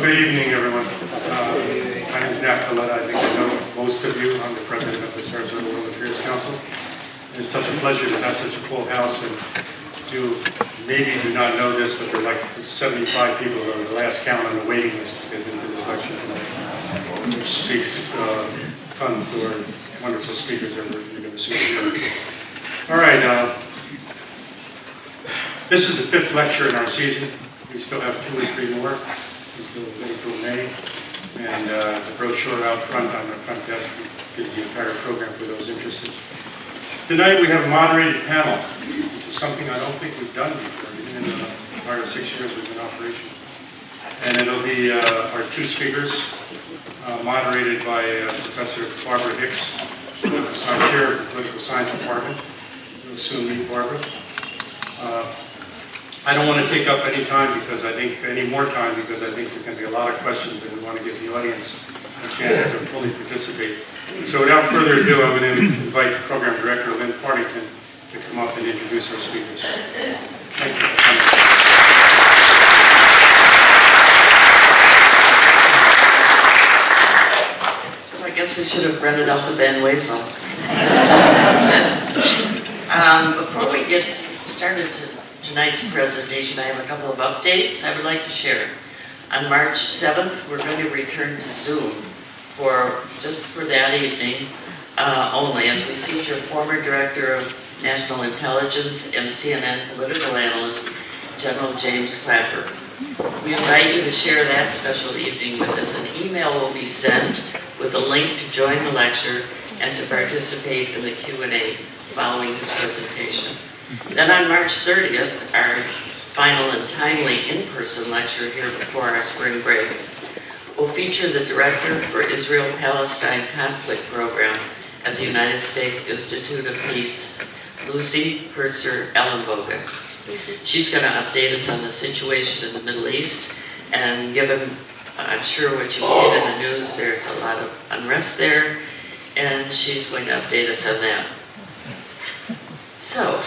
good evening, everyone. My name is Nat Coletta. I think I know most of you. I'm the president of the Sarasota World Affairs Council. And it's such a pleasure to have such a full house. And you maybe do not know this, but there are like 75 people on the last count on the waiting list to get into this lecture tonight, which speaks tons to our wonderful speakers that you're going to see here. All right. This is the 5th lecture in our season. We still have 2 or 3 more. We're still April, May. And the brochure out front on the front desk gives the entire program for those interested. Tonight we have a moderated panel, which is something I don't think we've done before, even in the prior 6 years we've been in operation. And it'll be our 2 speakers, moderated by Professor Barbara Hicks, who is our chair of the Political Science Department. You'll soon meet Barbara. I don't want to take up any time because I think there can be a lot of questions and we want to give the audience a chance to fully participate. So without further ado, I'm going to invite Program Director Lynn Partington to come up and introduce our speakers. Thank you for coming. So I guess we should have rented out the Van Wezel. Before we get started tonight's presentation, I have a couple of updates I would like to share. On March 7th, we're going to return to Zoom just for that evening only, as we feature former Director of National Intelligence and CNN political analyst, General James Clapper. We invite you to share that special evening with us. An email will be sent with a link to join the lecture and to participate in the Q&A following his presentation. Then on March 30th, our final and timely in-person lecture here before our spring break will feature the Director for Israel-Palestine Conflict Program at the United States Institute of Peace, Lucy Kurtzer-Ellenbogen. She's going to update us on the situation in the Middle East, and given, I'm sure what you've seen in the news, there's a lot of unrest there, and she's going to update us on that. So,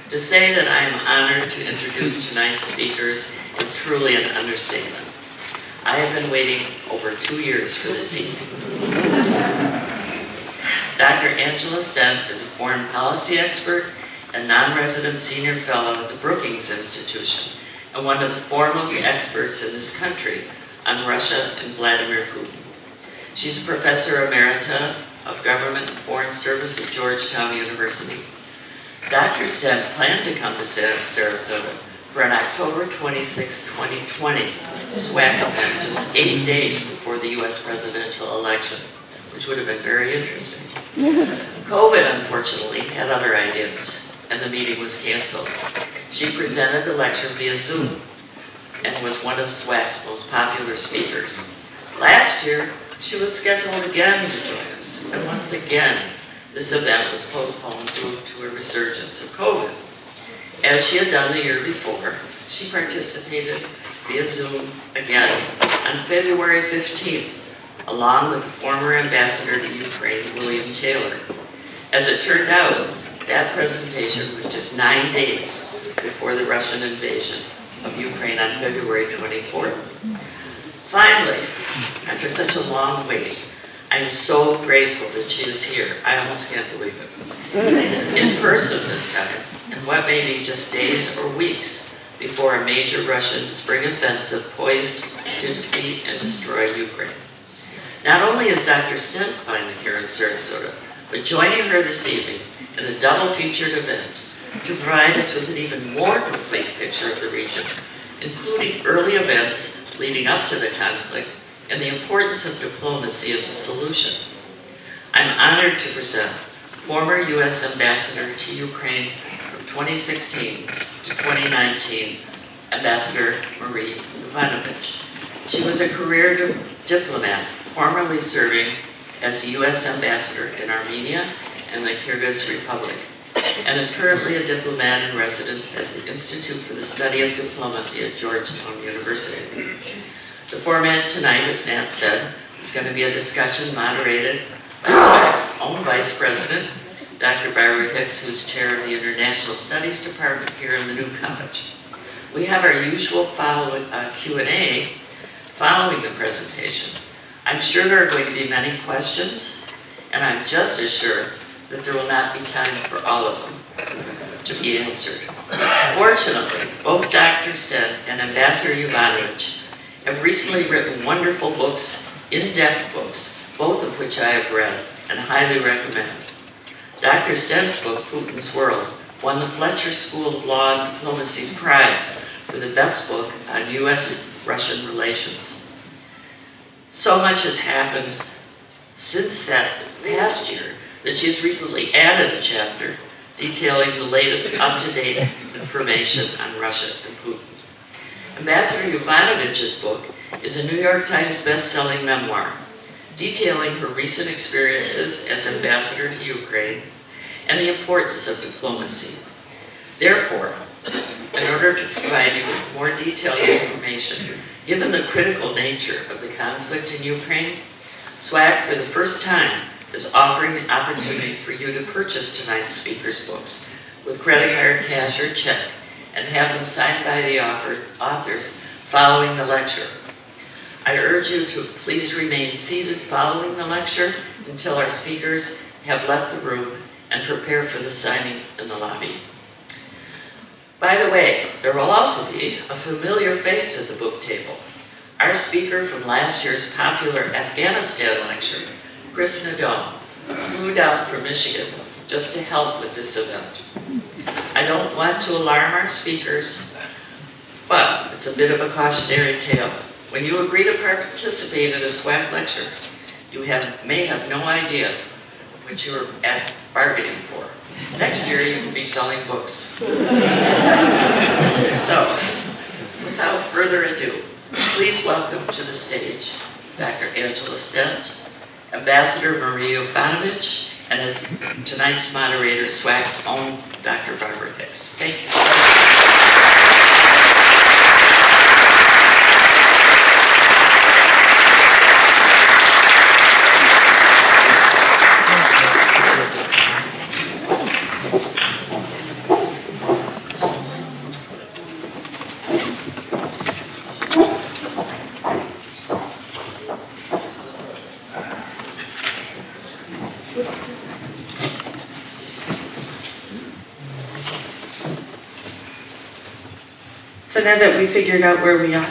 to say that I am honored to introduce tonight's speakers is truly an understatement. I have been waiting over 2 years for this evening. Dr. Angela Stent is a foreign policy expert and non-resident senior fellow at the Brookings Institution and one of the foremost experts in this country on Russia and Vladimir Putin. She's a professor emerita of government and foreign service at Georgetown University. Dr. Stent planned to come to Sarasota for an October 26, 2020 SWAC event just 8 days before the U.S. presidential election, which would have been very interesting. COVID, unfortunately, had other ideas, and the meeting was canceled. She presented the lecture via Zoom and was one of SWAC's most popular speakers. Last year, she was scheduled again to join us, and once again, this event was postponed due to a resurgence of COVID. As she had done the year before, she participated via Zoom again on February 15th, along with the former ambassador to Ukraine, William Taylor. As it turned out, that presentation was just 9 days before the Russian invasion of Ukraine on February 24th. Finally, after such a long wait, I'm so grateful that she is here. I almost can't believe it. In person this time, in what may be just days or weeks before a major Russian spring offensive poised to defeat and destroy Ukraine. Not only is Dr. Stent finally here in Sarasota, but joining her this evening in a double-featured event to provide us with an even more complete picture of the region, including early events leading up to the conflict and the importance of diplomacy as a solution. I'm honored to present former U.S. Ambassador to Ukraine from 2016 to 2019, Ambassador Marie Yovanovitch. She was a career diplomat, formerly serving as the U.S. Ambassador in Armenia and the Kyrgyz Republic, and is currently a diplomat in residence at the Institute for the Study of Diplomacy at Georgetown University. The format tonight, as Nat said, is going to be a discussion moderated by SWAC's own Vice President, Dr. Barbara Hicks, who's chair of the International Studies Department here in the new college. We have our usual Q&A following the presentation. I'm sure there are going to be many questions, and I'm just as sure that there will not be time for all of them to be answered. Fortunately, both Dr. Stent and Ambassador Yovanovitch have recently written wonderful books, in-depth books, both of which I have read and highly recommend. Dr. Stent's book, Putin's World, won the Fletcher School of Law and Diplomacy's prize for the best book on U.S.-Russian relations. So much has happened since that past year that she has recently added a chapter detailing the latest up-to-date information on Russia and Putin. Ambassador Yovanovitch's book is a New York Times best-selling memoir detailing her recent experiences as ambassador to Ukraine and the importance of diplomacy. Therefore, in order to provide you with more detailed information, given the critical nature of the conflict in Ukraine, SWAC for the first time is offering the opportunity for you to purchase tonight's speaker's books with credit card, cash, or check, and have them signed by the authors following the lecture. I urge you to please remain seated following the lecture until our speakers have left the room and prepare for the signing in the lobby. By the way, there will also be a familiar face at the book table. Our speaker from last year's popular Afghanistan lecture, Chris Nadone, flew down from Michigan just to help with this event. I don't want to alarm our speakers, but it's a bit of a cautionary tale. When you agree to participate in a SWAC lecture, you may have no idea what you were bargaining for. Next year, you will be selling books. So, without further ado, please welcome to the stage Dr. Angela Stent, Ambassador Marie Yovanovitch, and as tonight's moderator, SWAC's own Dr. Barbara Hicks. Thank you. So now that we figured out where we are,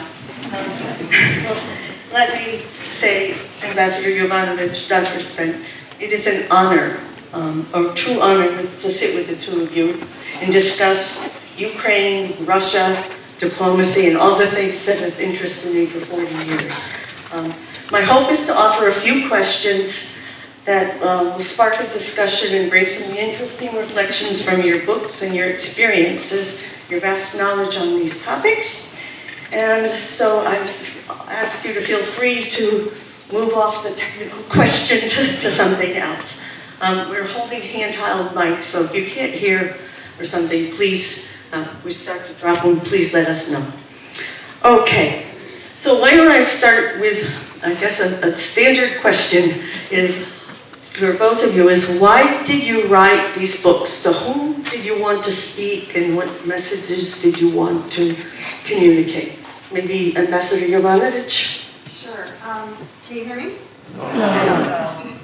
let me say, Ambassador Yovanovitch, Dr. Stent, it is an honor, a true honor to sit with the two of you and discuss Ukraine, Russia, diplomacy, and all the things that have interested me for 40 years. My hope is to offer a few questions that will spark a discussion and bring some interesting reflections from your books and your experiences, your vast knowledge on these topics. And so I ask you to feel free to move off the technical question to something else. We're holding handheld mics, so if you can't hear or something, please, we start to drop them, please let us know. Okay, so why don't I start with, I guess a standard question is, for both of you, is why did you write these books? To whom did you want to speak, and what messages did you want to communicate? Maybe Ambassador Yovanovitch? Sure. Can you hear me? No. All right, let me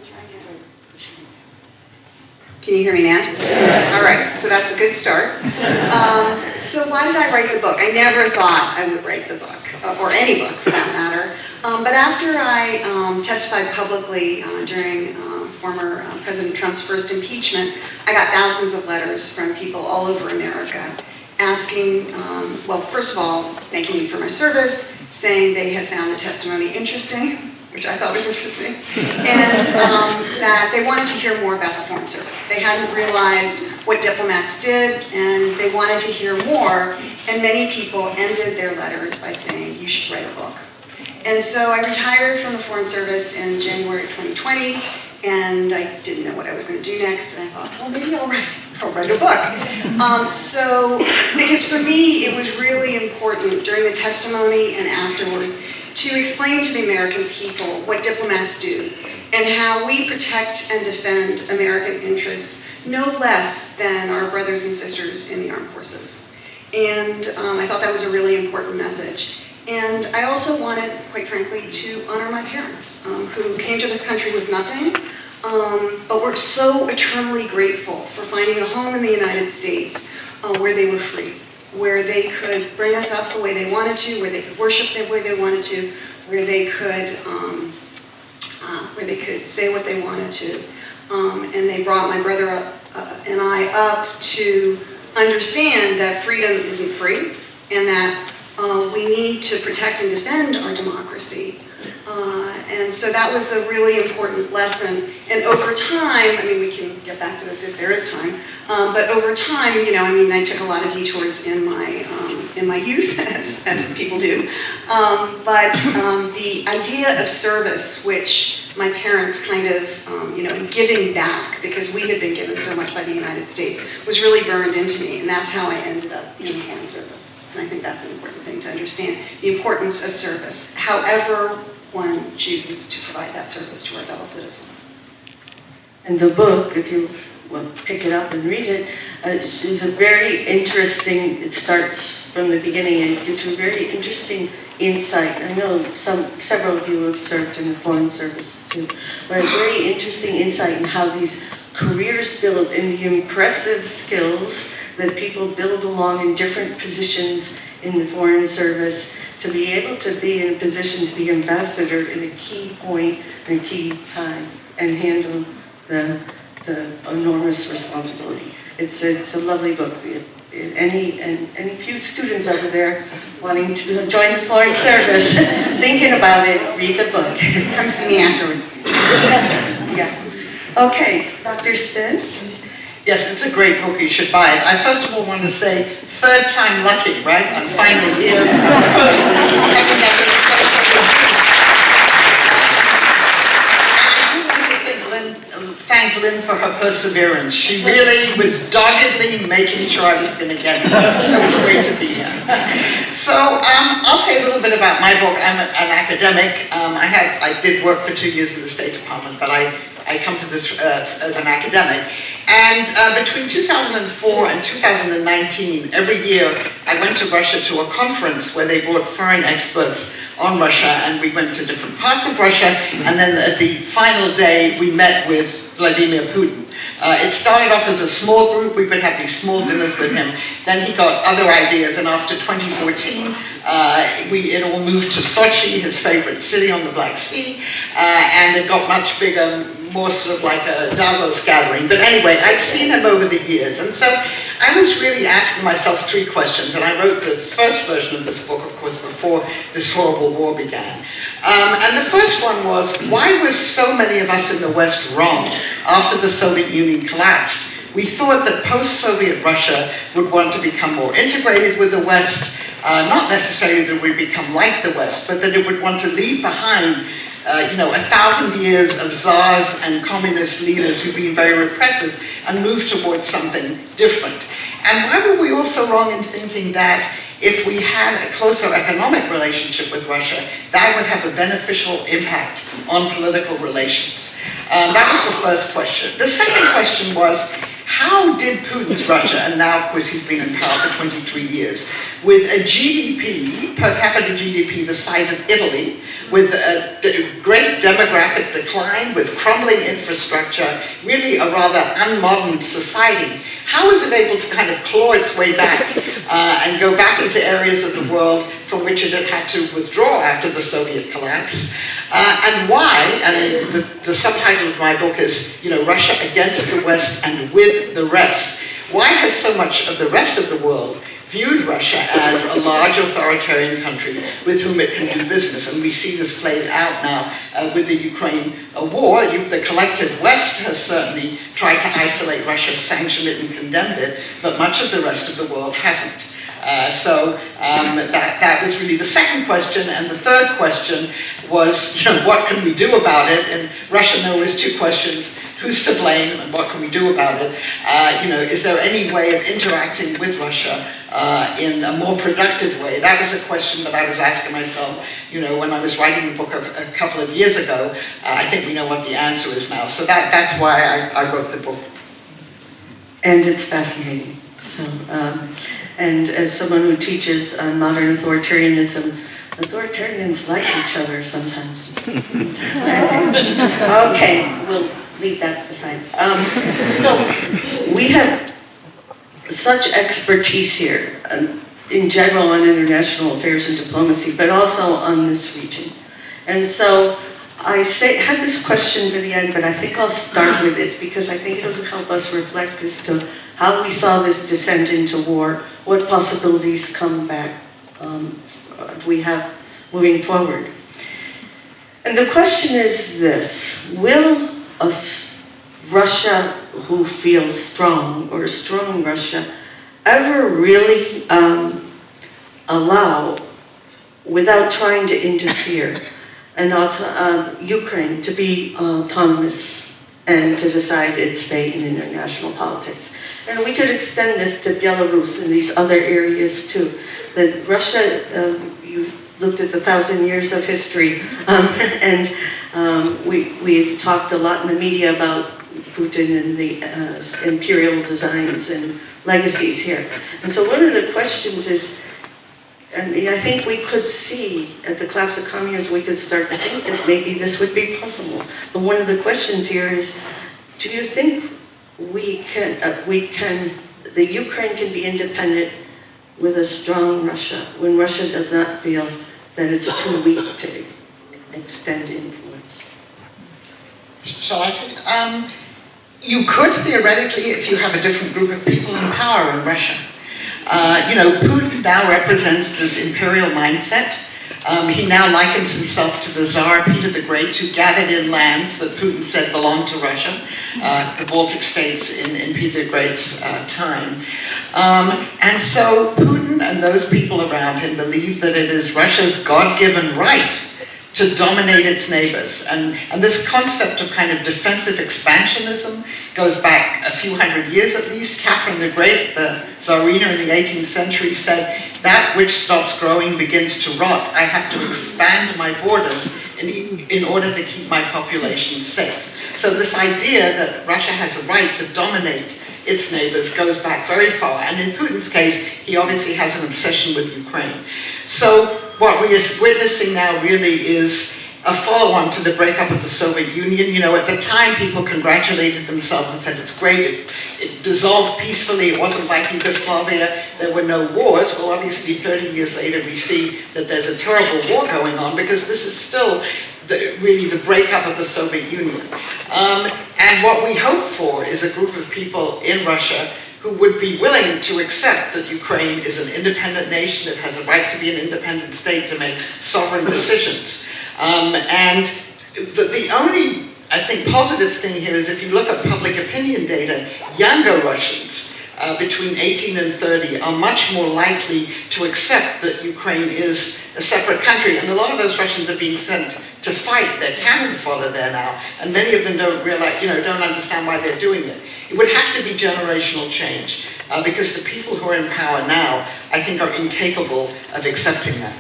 try again. Can you hear me now? Yes. All right, so that's a good start. So why did I write the book? I never thought I would write the book, or any book for that matter. But after I testified publicly during former President Trump's first impeachment, I got thousands of letters from people all over America asking, well, first of all, thanking me for my service, saying they had found the testimony interesting, which I thought was interesting, and that they wanted to hear more about the Foreign Service. They hadn't realized what diplomats did, and they wanted to hear more, and many people ended their letters by saying, you should write a book. And so I retired from the Foreign Service in January 2020, and I didn't know what I was going to do next, and I thought, well, maybe I'll write a book. So, because for me, it was really important during the testimony and afterwards to explain to the American people what diplomats do and how we protect and defend American interests no less than our brothers and sisters in the armed forces. And I thought that was a really important message. And I also wanted, quite frankly, to honor my parents, who came to this country with nothing, but were so eternally grateful for finding a home in the United States where they were free, where they could bring us up the way they wanted to, where they could worship the way they wanted to, where they could say what they wanted to. And they brought my brother and I up to understand that freedom isn't free, and that we need to protect and defend our democracy. And so that was a really important lesson. And over time, I mean, we can get back to this if there is time, but over time, you know, I mean, I took a lot of detours in my youth, as people do. But the idea of service, which my parents kind of, you know, giving back, because we had been given so much by the United States, was really burned into me, and that's how I ended up in the Foreign Service. And I think that's an important thing to understand, the importance of service, however one chooses to provide that service to our fellow citizens. And the book, if you want to pick it up and read it, is a very interesting, it starts from the beginning and gives you a very interesting insight. I know several of you have served in the Foreign Service too, but a very interesting insight in how these careers build and the impressive skills that people build along in different positions in the Foreign Service to be able to be in a position to be ambassador in a key point and a key time and handle the enormous responsibility. It's a lovely book. Any few students over there wanting to join the Foreign Service, thinking about it, read the book. Come see me afterwards. Yeah. Okay, Dr. Stent. Yes, it's a great book. You should buy it. I first of all want to say, third time lucky, right? I'm finally here. Thank Lynn for her perseverance. She really was doggedly making sure I was going to get it. So it's great to be here. So I'll say a little bit about my book. I'm an academic. I did work for 2 years in the State Department, but I come to this as an academic. And between 2004 and 2019, every year I went to Russia to a conference where they brought foreign experts on Russia, and we went to different parts of Russia, and then at the final day we met with Vladimir Putin. It started off as a small group. We would have these small dinners with him. Then he got other ideas, and after 2014, it all moved to Sochi, his favorite city on the Black Sea, and it got much bigger, more sort of like a Davos gathering. But anyway, I'd seen him over the years, and so I was really asking myself 3 questions, and I wrote the first version of this book, of course, before this horrible war began. And the first one was, why were so many of us in the West wrong after the Soviet Union collapsed? We thought that post-Soviet Russia would want to become more integrated with the West, not necessarily that it would become like the West, but that it would want to leave behind 1,000 years of czars and communist leaders who've been very repressive and move towards something different. And why were we also wrong in thinking that if we had a closer economic relationship with Russia, that would have a beneficial impact on political relations? That was the first question. The second question was, how did Putin's Russia, and now of course he's been in power for 23 years, with a GDP, per capita GDP the size of Italy, with a great demographic decline, with crumbling infrastructure, really a rather unmodern society, how is it able to kind of claw its way back and go back into areas of the world from which it had had to withdraw after the Soviet collapse? And why, and the subtitle of my book is, Russia against the West and with the rest. Why has so much of the rest of the world viewed Russia as a large authoritarian country with whom it can do business? And we see this played out now with the Ukraine war. The collective West has certainly tried to isolate Russia, sanction it and condemned it, but much of the rest of the world hasn't. So that was really the second question. And the third question was, what can we do about it? In Russia, there was 2 questions. Who's to blame and what can we do about it? Is there any way of interacting with Russia in a more productive way? That was a question that I was asking myself, when I was writing the book a couple of years ago. I think we know what the answer is now. So that's why I wrote the book. And it's fascinating. So, and as someone who teaches modern authoritarianism, authoritarians like each other sometimes. Okay, we'll leave that aside. So we have such expertise here in general on international affairs and diplomacy, but also on this region. And so I had this question for the end, but I think I'll start with it because I think it'll help us reflect as to how we saw this descent into war, what possibilities come back we have moving forward. And the question is this: will Russia who feels strong, or a strong Russia, ever really allow, without trying to interfere, Ukraine to be autonomous and to decide its fate in international politics? And we could extend this to Belarus and these other areas too. That Russia, you looked at the 1,000 years of history, and we've talked a lot in the media about Putin and the imperial designs and legacies here. And so one of the questions is, I think we could see at the collapse of communism, we could start to think that maybe this would be possible. But one of the questions here is, do you think the Ukraine can be independent with a strong Russia, when Russia does not feel that it's too weak to extend influence? Shall I take it? You could theoretically, if you have a different group of people in power in Russia. Putin now represents this imperial mindset. He now likens himself to the Tsar Peter the Great, who gathered in lands that Putin said belonged to Russia, the Baltic states in Peter the Great's time. And so Putin and those people around him believe that it is Russia's God-given right to dominate its neighbors. And this concept of kind of defensive expansionism goes back a few hundred years at least. Catherine the Great, the Tsarina in the 18th century, said, "That which stops growing begins to rot. I have to expand my borders in order to keep my population safe." So this idea that Russia has a right to dominate its neighbors goes back very far. And in Putin's case, he obviously has an obsession with Ukraine. So what we are witnessing now really is a follow-on to the breakup of the Soviet Union. At the time, people congratulated themselves and said, it's great, it dissolved peacefully, it wasn't like Yugoslavia, there were no wars. Well, obviously, 30 years later, we see that there's a terrible war going on, because this is still really the breakup of the Soviet Union. And what we hope for is a group of people in Russia who would be willing to accept that Ukraine is an independent nation, it has a right to be an independent state, to make sovereign decisions. And the only, I think, positive thing here is if you look at public opinion data, younger Russians between 18 and 30 are much more likely to accept that Ukraine is a separate country. And a lot of those Russians are being sent to fight. They're cannon fodder there now. And many of them don't realize, don't understand why they're doing it. It would have to be generational change, because the people who are in power now, I think, are incapable of accepting that.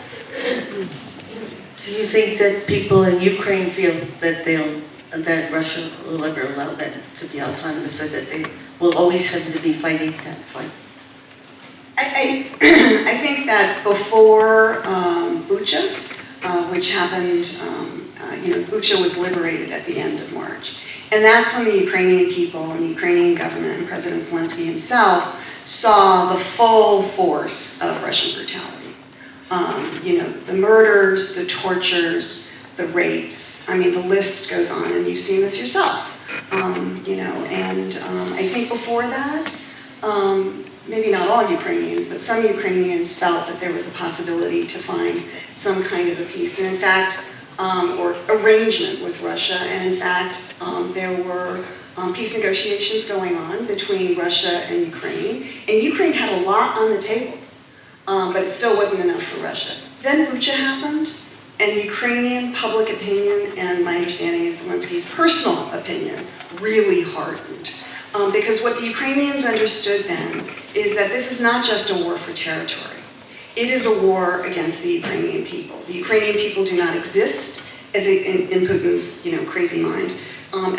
Do you think that people in Ukraine feel that that Russia will ever allow that to be autonomous, so that they will always have to be fighting that fight? I think that before Bucha, which happened, Bucha was liberated at the end of March. And that's when the Ukrainian people and the Ukrainian government and President Zelensky himself saw the full force of Russian brutality. The murders, the tortures, the rapes, the list goes on, and you've seen this yourself. I think before that, maybe not all Ukrainians, but some Ukrainians felt that there was a possibility to find some kind of a peace, and in fact, or arrangement with Russia, and in fact, there were peace negotiations going on between Russia and Ukraine had a lot on the table, but it still wasn't enough for Russia. Then Bucha happened, and Ukrainian public opinion, and my understanding is Zelensky's personal opinion, really hardened. Because what the Ukrainians understood then is that this is not just a war for territory. It is a war against the Ukrainian people. The Ukrainian people do not exist, in Putin's crazy mind,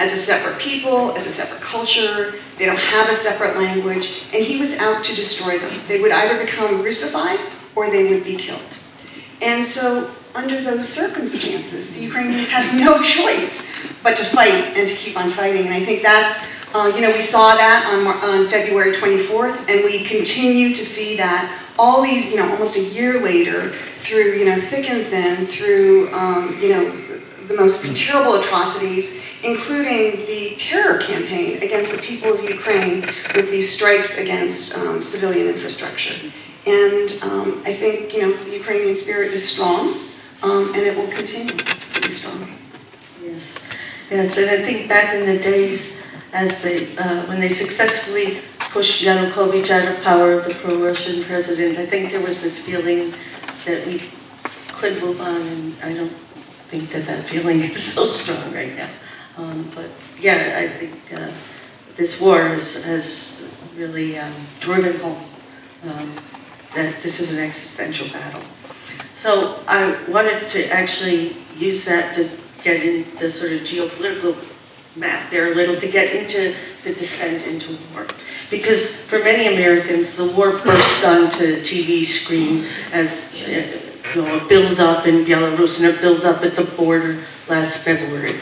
as a separate people, as a separate culture. They don't have a separate language, and he was out to destroy them. They would either become Russified or they would be killed. And so under those circumstances, the Ukrainians have no choice but to fight and to keep on fighting. And I think that's, we saw that on February 24th, and we continue to see that all these, almost a year later, through, thick and thin, through, the most terrible atrocities, including the terror campaign against the people of Ukraine with these strikes against civilian infrastructure. And I think, the Ukrainian spirit is strong, and it will continue to be strong. Yes, yes, and I think back in the days as when they successfully pushed Yanukovych out of power, the pro-Russian president, I think there was this feeling that we could move on, and I don't think that feeling is so strong right now. But yeah, I think this war has really driven home that this is an existential battle. So I wanted to actually use that to get in the sort of geopolitical map there a little, to get into the descent into war. Because for many Americans, the war burst onto the TV screen as a build-up in Belarus and a build-up at the border last February.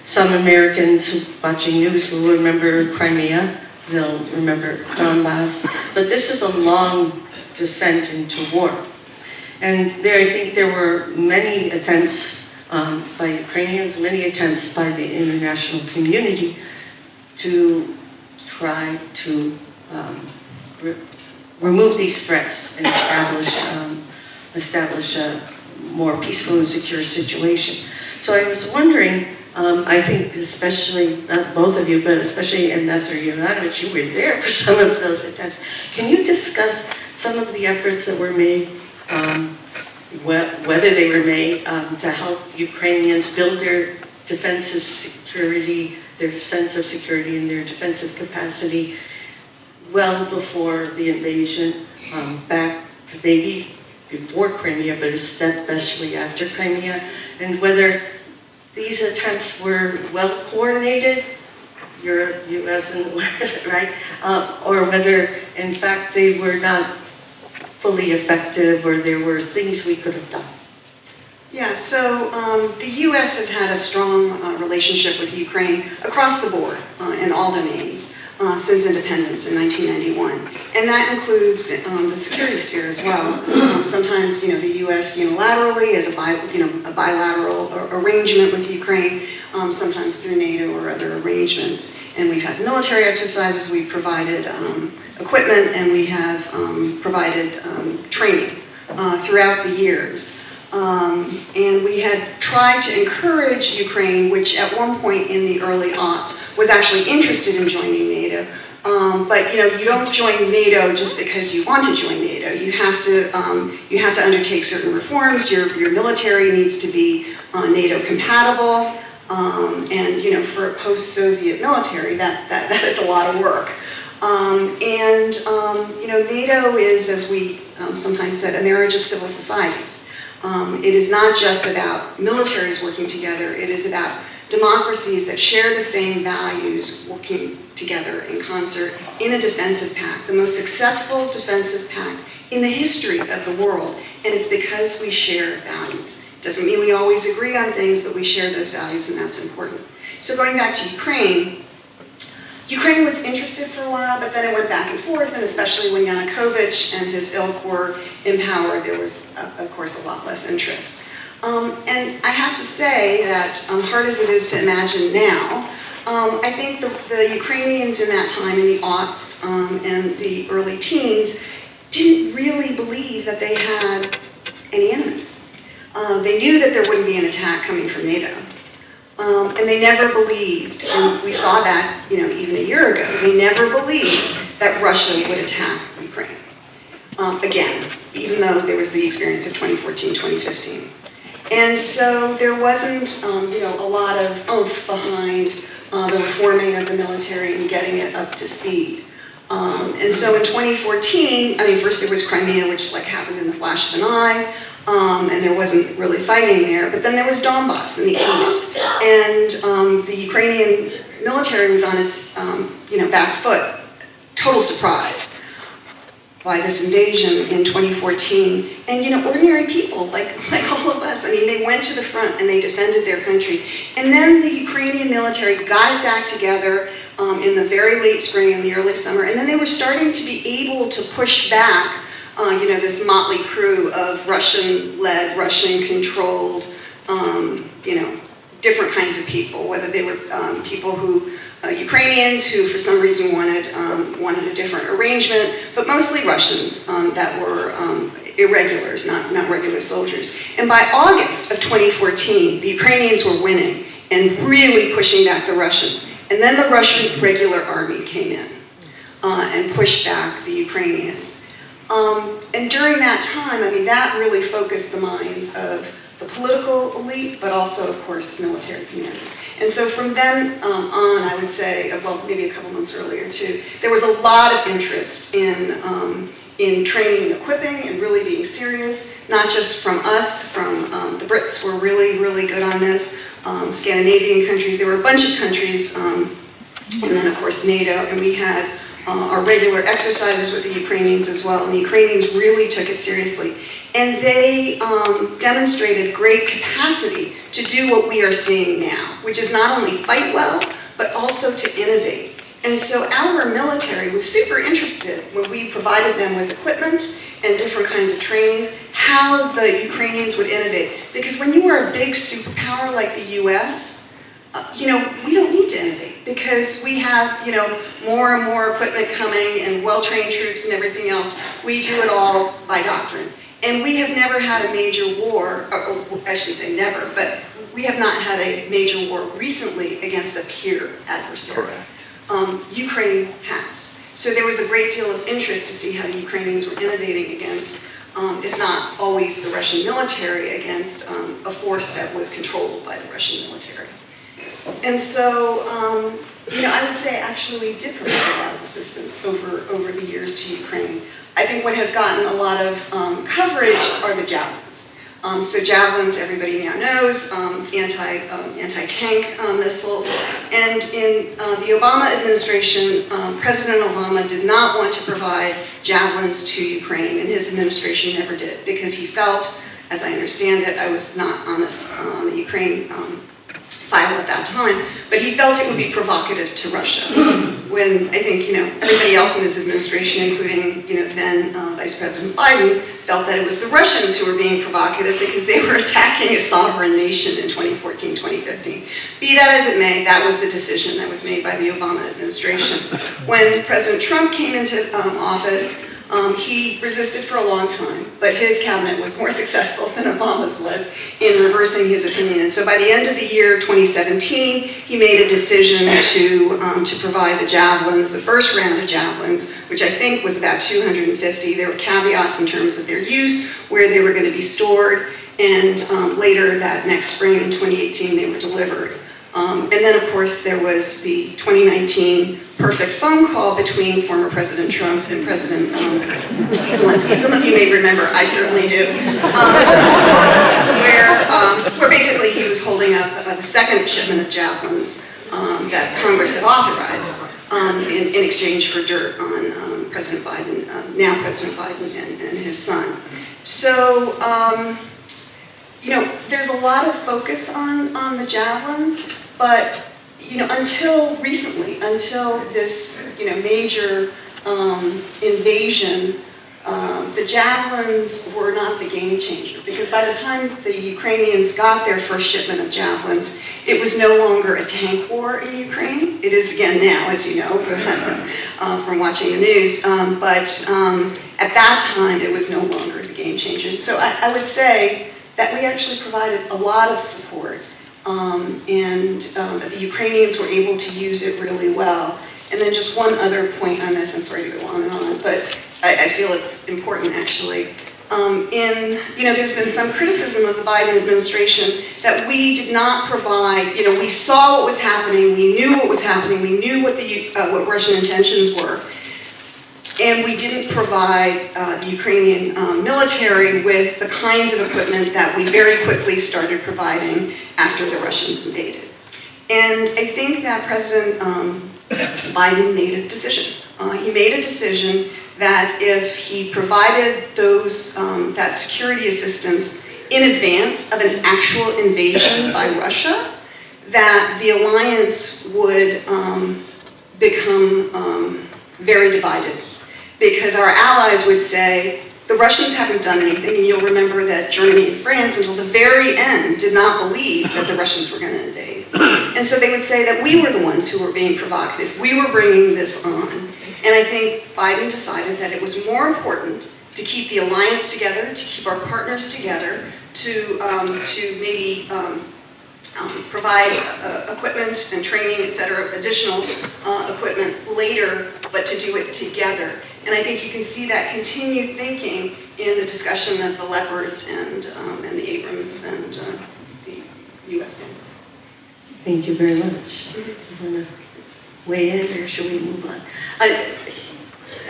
Some Americans watching news will remember Crimea, they'll remember Donbass, but this is a long descent into war. And I think there were many attempts by Ukrainians, many attempts by the international community to try to remove these threats and establish a more peaceful and secure situation. So I was wondering, I think especially, both of you, but especially Ambassador Yovanovitch, you were there for some of those attempts. Can you discuss some of the efforts that were made, whether they were made to help Ukrainians build their defensive security, their sense of security and their defensive capacity well before the invasion, back maybe before Crimea, but especially after Crimea, and whether these attempts were well coordinated, Europe, US, and right, or whether in fact they were not fully effective, or there were things we could have done. Yeah, so the U.S. has had a strong relationship with Ukraine across the board in all domains since independence in 1991, and that includes the security sphere as well. Sometimes, the U.S. unilaterally as a bilateral arrangement with Ukraine, sometimes through NATO or other arrangements. And we've had military exercises, we've provided equipment, and we have provided training throughout the years. And we had tried to encourage Ukraine, which at one point in the early aughts was actually interested in joining NATO. But you don't join NATO just because you want to join NATO. You have to undertake certain reforms. Your military needs to be NATO compatible. And for a post-Soviet military, that is a lot of work. NATO is, as we sometimes said, a marriage of civil societies. It is not just about militaries working together, it is about democracies that share the same values working together in concert in a defensive pact, the most successful defensive pact in the history of the world, and it's because we share values. Doesn't mean we always agree on things, but we share those values, and that's important. So going back to Ukraine was interested for a while, but then it went back and forth, and especially when Yanukovych and his ilk were in power, there was, of course, a lot less interest. And I have to say that, hard as it is to imagine now, I think the Ukrainians in that time, in the aughts and the early teens, didn't really believe that they had any enemies. They knew that there wouldn't be an attack coming from NATO. And they never believed, and we saw that, even a year ago, they never believed that Russia would attack Ukraine. Again, even though there was the experience of 2014, 2015. And so there wasn't, a lot of oomph behind the reforming of the military and getting it up to speed. And so in 2014, first there was Crimea, which happened in the flash of an eye. And there wasn't really fighting there, but then there was Donbass in the east, and the Ukrainian military was on its, back foot. Total surprise. by this invasion in 2014. And, you know, ordinary people, like all of us, I mean, they went to the front and they defended their country. And then the Ukrainian military got its act together in the very late spring and the early summer, and then they were starting to be able to push back, you know, this motley crew of Russian-led, Russian-controlled, you know, different kinds of people, whether they were people who, Ukrainians who for some reason wanted a different arrangement, but mostly Russians that were irregulars, not regular soldiers. And by August of 2014, the Ukrainians were winning and really pushing back the Russians. And then the Russian regular army came in and pushed back the Ukrainians. And during that time, I mean, that really focused the minds of the political elite, but also, of course, military commanders. And so from then on, I would say, well, maybe a couple months earlier too, there was a lot of interest in training and equipping and really being serious, not just from us, from the Brits were really, really good on this, Scandinavian countries, there were a bunch of countries, and then of course NATO, and we had our regular exercises with the Ukrainians as well, and the Ukrainians really took it seriously. And they demonstrated great capacity to do what we are seeing now, which is not only fight well, but also to innovate. And so our military was super interested when we provided them with equipment and different kinds of trainings, how the Ukrainians would innovate. Because when you are a big superpower like the US, you know, we don't need to innovate because we have, you know, more and more equipment coming and well-trained troops and everything else. We do it all by doctrine. And we have never had a major war, or I shouldn't say never, but we have not had a major war recently against a peer adversary. Ukraine has. So there was a great deal of interest to see how the Ukrainians were innovating against, if not always the Russian military, against a force that was controlled by the Russian military. And so, you know, I would say actually we did provide a lot of assistance over the years to Ukraine. I think what has gotten a lot of coverage are the javelins. So javelins, everybody now knows, anti-tank missiles. And in the Obama administration, President Obama did not want to provide javelins to Ukraine, and his administration never did, because he felt, as I understand it, I was not on the Ukraine file at that time, but he felt it would be provocative to Russia. When I think, you know, everybody else in his administration, including, you know, then Vice President Biden, felt that it was the Russians who were being provocative because they were attacking a sovereign nation in 2014, 2015. Be that as it may, that was the decision that was made by the Obama administration. When President Trump came into office, he resisted for a long time, but his cabinet was more successful than Obama's was in reversing his opinion. And so by the end of the year 2017, he made a decision to provide the javelins, the first round of javelins, which I think was about 250. There were caveats in terms of their use, where they were going to be stored, and later that next spring in 2018, they were delivered. And then, of course, there was the 2019 perfect phone call between former President Trump and President Zelensky. Some of you may remember, I certainly do, where basically he was holding up the second shipment of javelins that Congress had authorized in exchange for dirt on President Biden, now President Biden and his son. So, you know, there's a lot of focus on the javelins, but, you know, until recently, until this, you know, major invasion, the javelins were not the game changer, because by the time the Ukrainians got their first shipment of javelins, it was no longer a tank war in Ukraine. It is again now, as you know, from watching the news, but at that time, it was no longer the game changer. So I would say that we actually provided a lot of support, and that the Ukrainians were able to use it really well. And then just one other point on this, I'm sorry to go on and on, but I feel it's important actually. You know, there's been some criticism of the Biden administration that we did not provide, you know, we saw what was happening, we knew what was happening, we knew what what Russian intentions were, and we didn't provide the Ukrainian military with the kinds of equipment that we very quickly started providing after the Russians invaded. And I think that President Biden made a decision. He made a decision that if he provided those, that security assistance in advance of an actual invasion by Russia, that the alliance would become very divided. Because our allies would say, the Russians haven't done anything, and you'll remember that Germany and France, until the very end, did not believe that the Russians were going to invade. And so they would say that we were the ones who were being provocative. We were bringing this on. And I think Biden decided that it was more important to keep the alliance together, to keep our partners together, to maybe provide equipment and training, et cetera, additional equipment later, but to do it together. And I think you can see that continued thinking in the discussion of the Leopards and the Abrams and the U.S. tanks. Thank you very much. Do you want to weigh in, or should we move on? I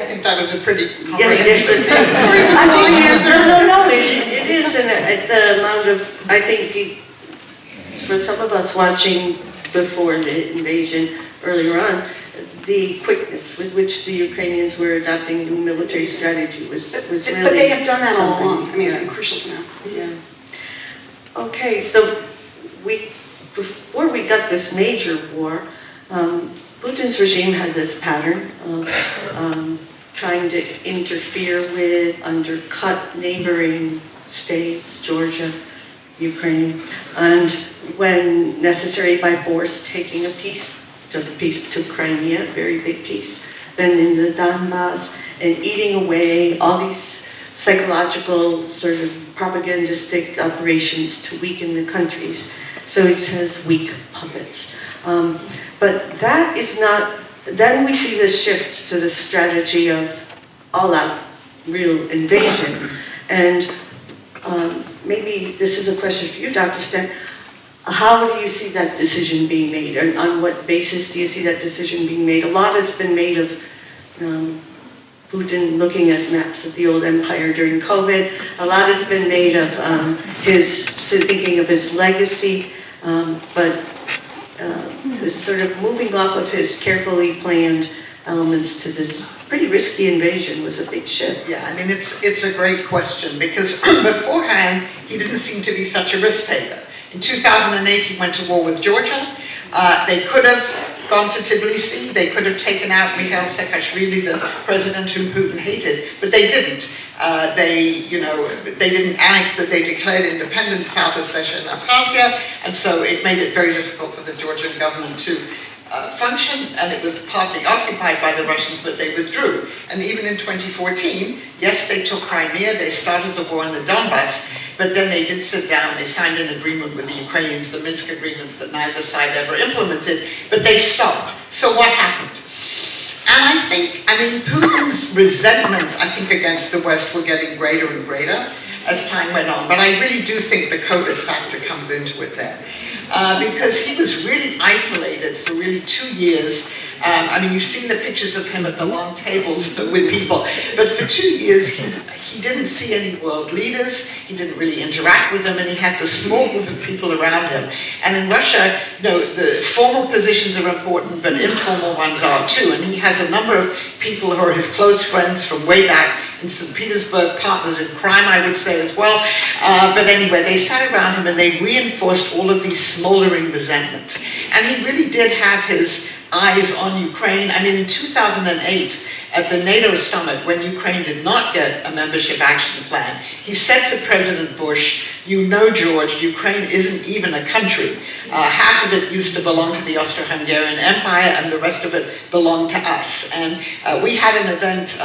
think that was a pretty Yeah, yes, comprehensive no, it is, and the amount of, I think, for some of us watching before the invasion earlier on, the quickness with which the Ukrainians were adopting new military strategy was really. But they have done that all something. along. I mean, it's crucial to know. Yeah. Okay, so before we got this major war, Putin's regime had this pattern of trying to interfere with, undercut neighboring states, Georgia, Ukraine, and when necessary by force, taking a piece, took a piece to Crimea, a very big piece, then in the Donbass, and eating away all these psychological sort of propagandistic operations to weaken the countries. So it says weak puppets. But that is not, then we see this shift to the strategy of all-out real invasion. And maybe this is a question for you, Dr. Stent. How do you see that decision being made? And on what basis do you see that decision being made? A lot has been made of Putin looking at maps of the old empire during COVID. A lot has been made of thinking of his legacy, but this sort of moving off of his carefully planned elements to this pretty risky invasion was a big shift. Yeah, I mean, it's a great question, because beforehand, he didn't seem to be such a risk taker. In 2008, he went to war with Georgia. They could have gone to Tbilisi. They could have taken out Mikhail Saakashvili, the president whom Putin hated, but they didn't. They didn't annex, but they declared independent South Ossetia and Abkhazia, and so it made it very difficult for the Georgian government to function, and it was partly occupied by the Russians, but they withdrew. And even in 2014, yes, they took Crimea, they started the war in the Donbass, but then they did sit down, they signed an agreement with the Ukrainians, the Minsk agreements that neither side ever implemented, but they stopped. So what happened? And I mean, Putin's resentments, I think, against the West were getting greater and greater as time went on, but I really do think the COVID factor comes into it there. Because he was really isolated for really 2 years. I mean, you've seen the pictures of him at the long tables with people, but for 2 years he didn't see any world leaders, he didn't really interact with them, and he had this small group of people around him. And in Russia, the formal positions are important, but informal ones are too, and he has a number of people who are his close friends from way back in St. Petersburg, partners in crime, I would say, as well. But anyway, they sat around him and they reinforced all of these smoldering resentments. And he really did have his eyes on Ukraine. I mean, in 2008, at the NATO summit, when Ukraine did not get a membership action plan, he said to President Bush, "You know, George, Ukraine isn't even a country. Half of it used to belong to the Austro-Hungarian Empire, and the rest of it belonged to us." And we had an event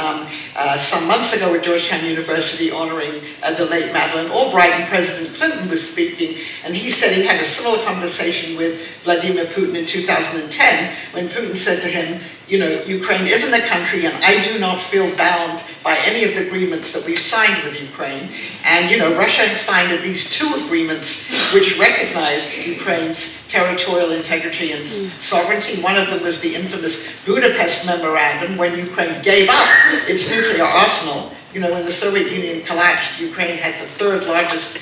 some months ago at Georgetown University honoring the late Madeleine Albright, and President Clinton was speaking, and he said he had a similar conversation with Vladimir Putin in 2010, when Putin said to him, Ukraine isn't a country, and I do not feel bound by any of the agreements that we've signed with Ukraine. And, Russia has signed at least 2 agreements which recognized Ukraine's territorial integrity and sovereignty. One of them was the infamous Budapest Memorandum, when Ukraine gave up its nuclear arsenal you know, when the Soviet Union collapsed, Ukraine had the third largest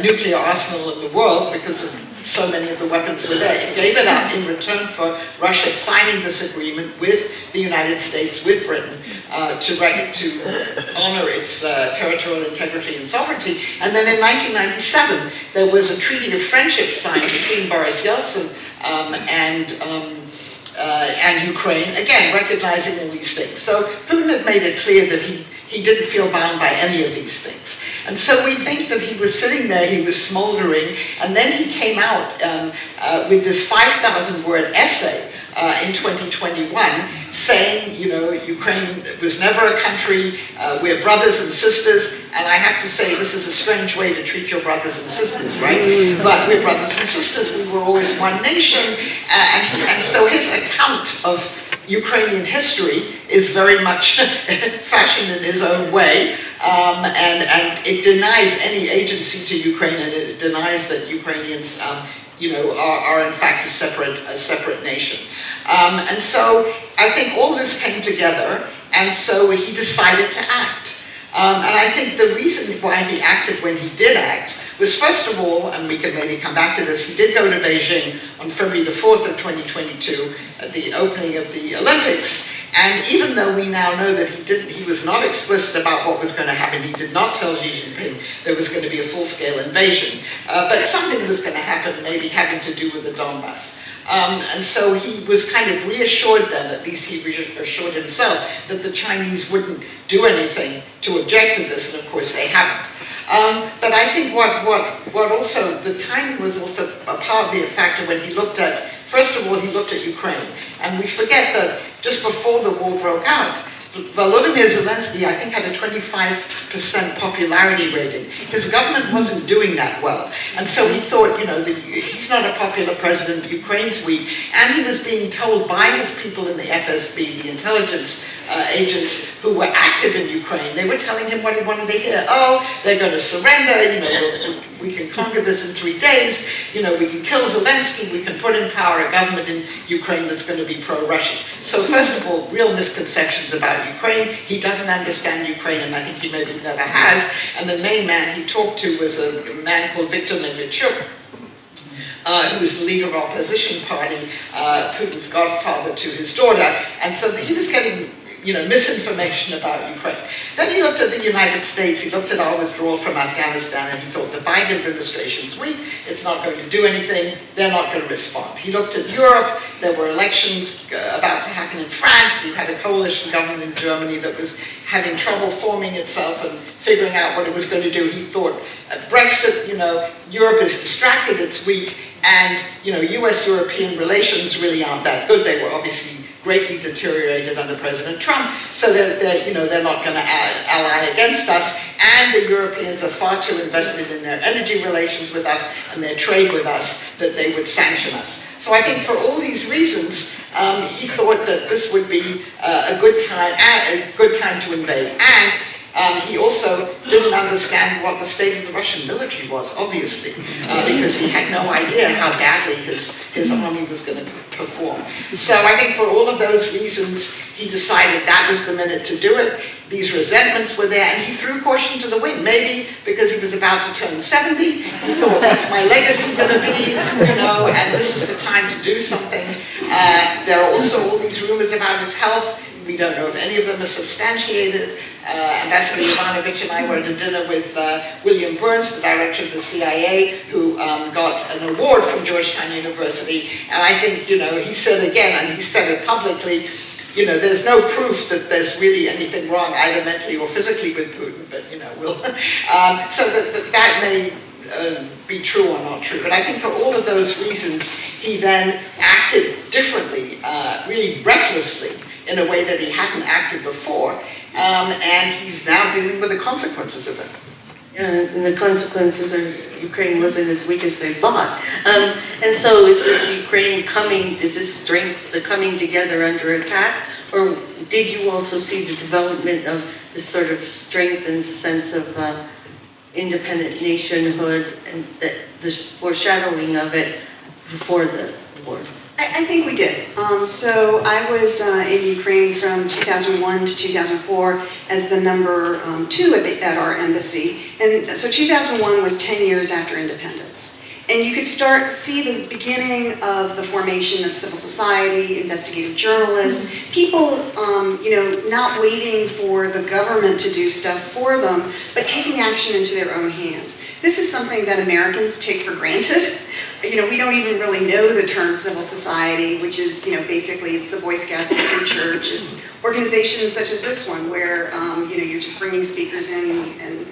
nuclear arsenal in the world because of so many of the weapons were there. It gave it up in return for Russia signing this agreement with the United States, with Britain, to honor its territorial integrity and sovereignty. And then in 1997, there was a treaty of friendship signed between Boris Yeltsin and Ukraine, again, recognizing all these things. So Putin had made it clear that he didn't feel bound by any of these things. And so we think that he was sitting there, he was smoldering, and then he came out with this 5,000-word essay in 2021 saying, you know, Ukraine was never a country, we're brothers and sisters, and I have to say this is a strange way to treat your brothers and sisters, right? But we're brothers and sisters, we were always one nation, and so his account of Ukrainian history is very much fashioned in his own way, and it denies any agency to Ukraine, and it denies that Ukrainians, you know, are in fact a separate nation. And so I think all this came together, and so he decided to act. And I think the reason why he acted when he did act was, first of all, and we can maybe come back to this, he did go to Beijing on February the 4th of 2022 at the opening of the Olympics. And even though we now know that he was not explicit about what was going to happen, he did not tell Xi Jinping there was going to be a full-scale invasion, but something was going to happen, maybe having to do with the Donbass. And so he was kind of reassured then, at least he reassured himself, that the Chinese wouldn't do anything to object to this, and of course they haven't. But I think what also, the timing was also partly a factor when he looked at, first of all, he looked at Ukraine. And we forget that just before the war broke out, Volodymyr Zelensky, I think, had a 25% popularity rating. His government wasn't doing that well. And so he thought, you know, he's not a popular president, Ukraine's weak. And he was being told by his people in the FSB, the intelligence agents who were active in Ukraine, they were telling him what he wanted to hear. Oh, they're going to surrender, you know, we can conquer this in 3 days, you know, we can kill Zelensky, we can put in power a government in Ukraine that's going to be pro-Russian. So first of all, real misconceptions about Ukraine. He doesn't understand Ukraine, and I think he maybe never has. And the main man he talked to was a man called Viktor Medvedchuk, who was the leader of opposition party, Putin's godfather to his daughter. And so he was getting, you know, misinformation about Ukraine. Then he looked at the United States, he looked at our withdrawal from Afghanistan, and he thought the Biden administration's weak, it's not going to do anything, they're not going to respond. He looked at Europe, there were elections about to happen in France, you had a coalition government in Germany that was having trouble forming itself and figuring out what it was going to do. He thought, Brexit, you know, Europe is distracted, it's weak, and, you know, US-European relations really aren't that good. They were obviously greatly deteriorated under President Trump, so they're not going to ally against us, and the Europeans are far too invested in their energy relations with us and their trade with us that they would sanction us. So I think for all these reasons, he thought that this would be a good time to invade. And he also didn't understand what the state of the Russian military was, obviously, because he had no idea how badly his army was going to perform. So I think for all of those reasons, he decided that was the minute to do it. These resentments were there, and he threw caution to the wind. Maybe because he was about to turn 70, he thought, what's my legacy going to be? You know, and this is the time to do something. There are also all these rumors about his health. We don't know if any of them are substantiated. Ambassador Yovanovitch and I were at a dinner with William Burns, the director of the CIA, who got an award from Georgetown University. And I think, you know, he said again, and he said it publicly, you know, there's no proof that there's really anything wrong, either mentally or physically with Putin, but, you know, we'll... so that may be true or not true. But I think for all of those reasons, he then acted differently, really recklessly, in a way that he hadn't acted before, and he's now dealing with the consequences of it. And the consequences are Ukraine wasn't as weak as they thought. And so is this Ukraine is this strength, the coming together under attack? Or did you also see the development of this sort of strength and sense of independent nationhood and the foreshadowing of it before the war? I think we did. So I was in Ukraine from 2001 to 2004 as the number 2 at our embassy. And so 2001 was 10 years after independence. And you could see the beginning of the formation of civil society, investigative journalists, people, not waiting for the government to do stuff for them, but taking action into their own hands. This is something that Americans take for granted. We don't even really know the term civil society, which is, basically it's the Boy Scouts, it's your church, it's organizations such as this one where, you're just bringing speakers in and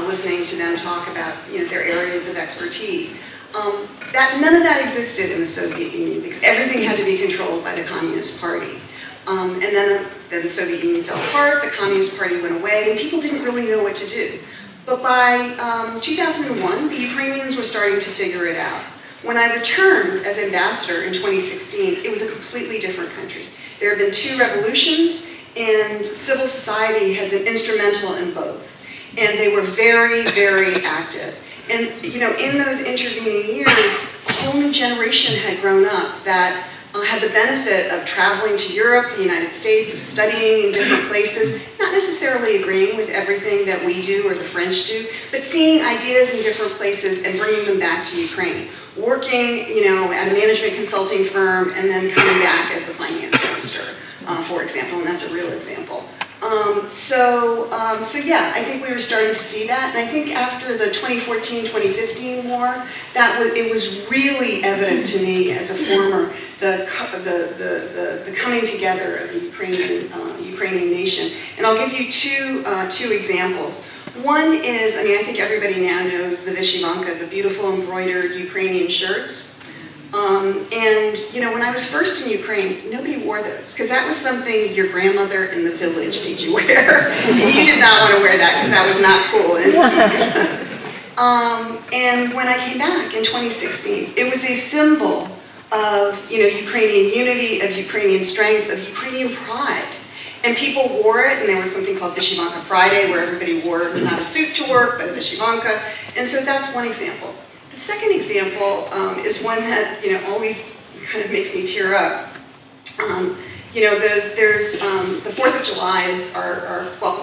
listening to them talk about, their areas of expertise. None of that existed in the Soviet Union because everything had to be controlled by the Communist Party. And then the Soviet Union fell apart, the Communist Party went away, and people didn't really know what to do. But by 2001, the Ukrainians were starting to figure it out. When I returned as ambassador in 2016, it was a completely different country. There had been 2 revolutions, and civil society had been instrumental in both. And they were very, very active. And in those intervening years, a whole new generation had grown up that had the benefit of traveling to Europe, the United States, of studying in different places, not necessarily agreeing with everything that we do or the French do, but seeing ideas in different places and bringing them back to Ukraine. Working, at a management consulting firm and then coming back as a finance minister, for example, and that's a real example. So yeah, I think we were starting to see that, and I think after the 2014-2015 war, it was really evident to me as a former the coming together of the Ukrainian nation. And I'll give you two examples. One is, I think everybody now knows the Vyshyvanka, the beautiful embroidered Ukrainian shirts. When I was first in Ukraine, nobody wore those, because that was something your grandmother in the village made you wear. And you did not want to wear that, because that was not cool. And when I came back in 2016, it was a symbol of Ukrainian unity, of Ukrainian strength, of Ukrainian pride. And people wore it, and there was something called Vyshyvanka Friday, where everybody wore not a suit to work, but a Vyshyvanka. And so that's one example. The second example is one that always kind of makes me tear up. There's the 4th of July is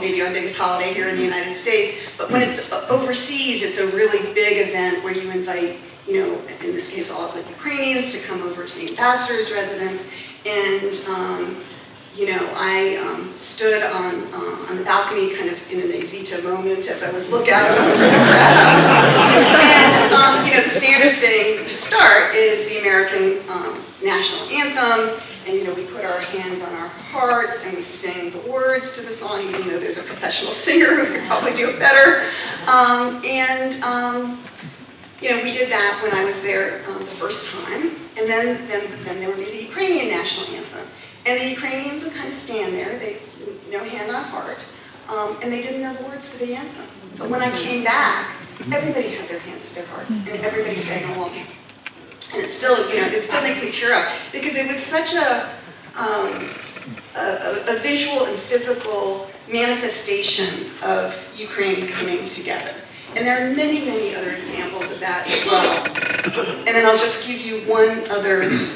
maybe our biggest holiday here in the United States, but when it's overseas, it's a really big event where you invite, in this case, all of the Ukrainians to come over to the ambassador's residence, and I stood on the balcony kind of in an Evita moment as I would look out over the crowd. And, the standard thing to start is the American national anthem. And, we put our hands on our hearts and we sing the words to the song, even though there's a professional singer who could probably do it better. We did that when I was there the first time. And then there would be the Ukrainian national anthem. And the Ukrainians would kind of stand there, they, hand on heart, and they didn't know the words to the anthem. But when I came back, everybody had their hands to their heart, and everybody sang along. And it still makes me tear up, because it was such a visual and physical manifestation of Ukraine coming together. And there are many, many other examples of that as well. And then I'll just give you one other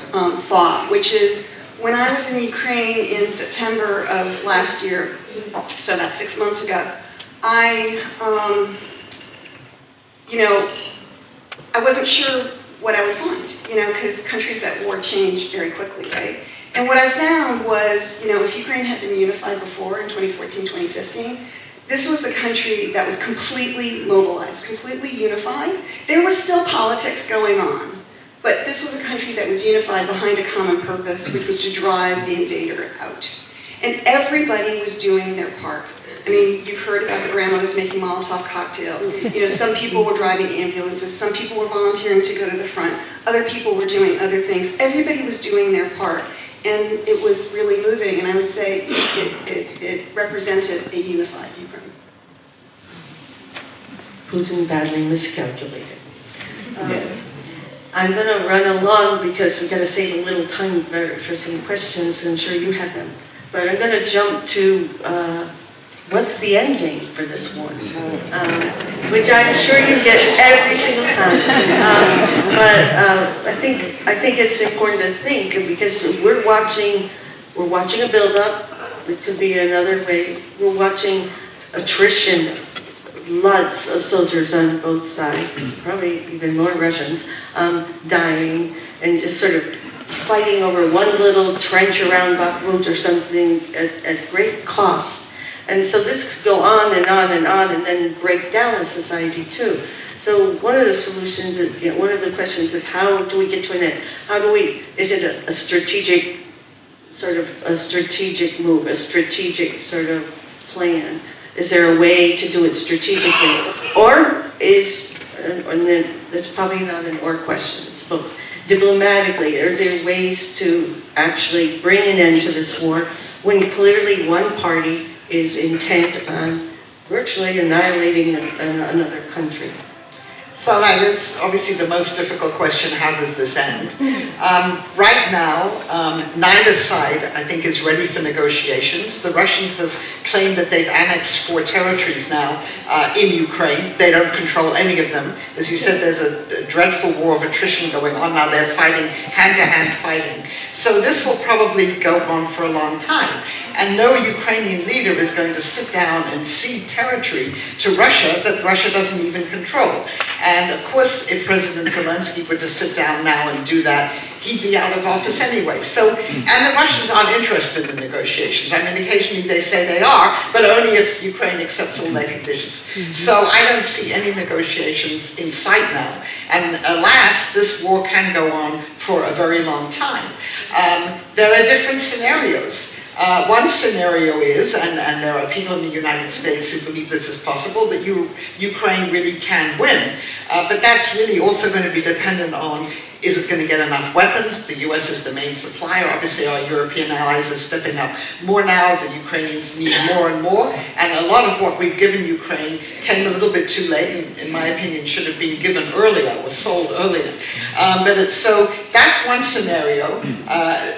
thought, which is, when I was in Ukraine in September of last year, so about 6 months ago, I wasn't sure what I would find, because countries at war change very quickly, right? And what I found was, if Ukraine had been unified before in 2014, 2015, this was a country that was completely mobilized, completely unified. There was still politics going on. But this was a country that was unified behind a common purpose, which was to drive the invader out. And everybody was doing their part. You've heard about the grandmothers making Molotov cocktails. Some people were driving ambulances, some people were volunteering to go to the front, other people were doing other things. Everybody was doing their part. And it was really moving, and I would say it represented a unified Ukraine. Putin badly miscalculated. I'm going to run along because we've got to save a little time for some questions. I'm sure you have them. But I'm going to jump to what's the end game for this war? Which I'm sure you get every single time. But I think it's important to think, because we're watching a buildup. It could be another way. We're watching attrition, lots of soldiers on both sides, probably even more Russians, dying, and just sort of fighting over one little trench around Bakhmut or something at great cost. And so this could go on and on and on, and then break down a society too. So one of the solutions, one of the questions is, how do we get to an end? Is it a strategic, sort of a strategic move, a strategic sort of plan? Is there a way to do it strategically? Or and then that's probably not an or question, it's both. Diplomatically, are there ways to actually bring an end to this war when clearly one party is intent on virtually annihilating another country? So that is obviously the most difficult question: how does this end? Right now, neither side, I think, is ready for negotiations. The Russians have claimed that they've annexed 4 territories now in Ukraine. They don't control any of them. As you said, there's a dreadful war of attrition going on now. They're fighting, hand-to-hand fighting. So this will probably go on for a long time. And no Ukrainian leader is going to sit down and cede territory to Russia that Russia doesn't even control. And of course, if President Zelensky were to sit down now and do that, he'd be out of office anyway. So, and the Russians aren't interested in negotiations. I mean, occasionally they say they are, but only if Ukraine accepts all their conditions. So I don't see any negotiations in sight now. And alas, this war can go on for a very long time. There are different scenarios. One scenario is, and there are people in the United States who believe this is possible, that Ukraine really can win. But that's really also going to be dependent on, is it going to get enough weapons? The US is the main supplier. Obviously, our European allies are stepping up more now. The Ukrainians need more and more. And a lot of what we've given Ukraine came a little bit too late. In my opinion, should have been given earlier, was sold earlier. So that's one scenario.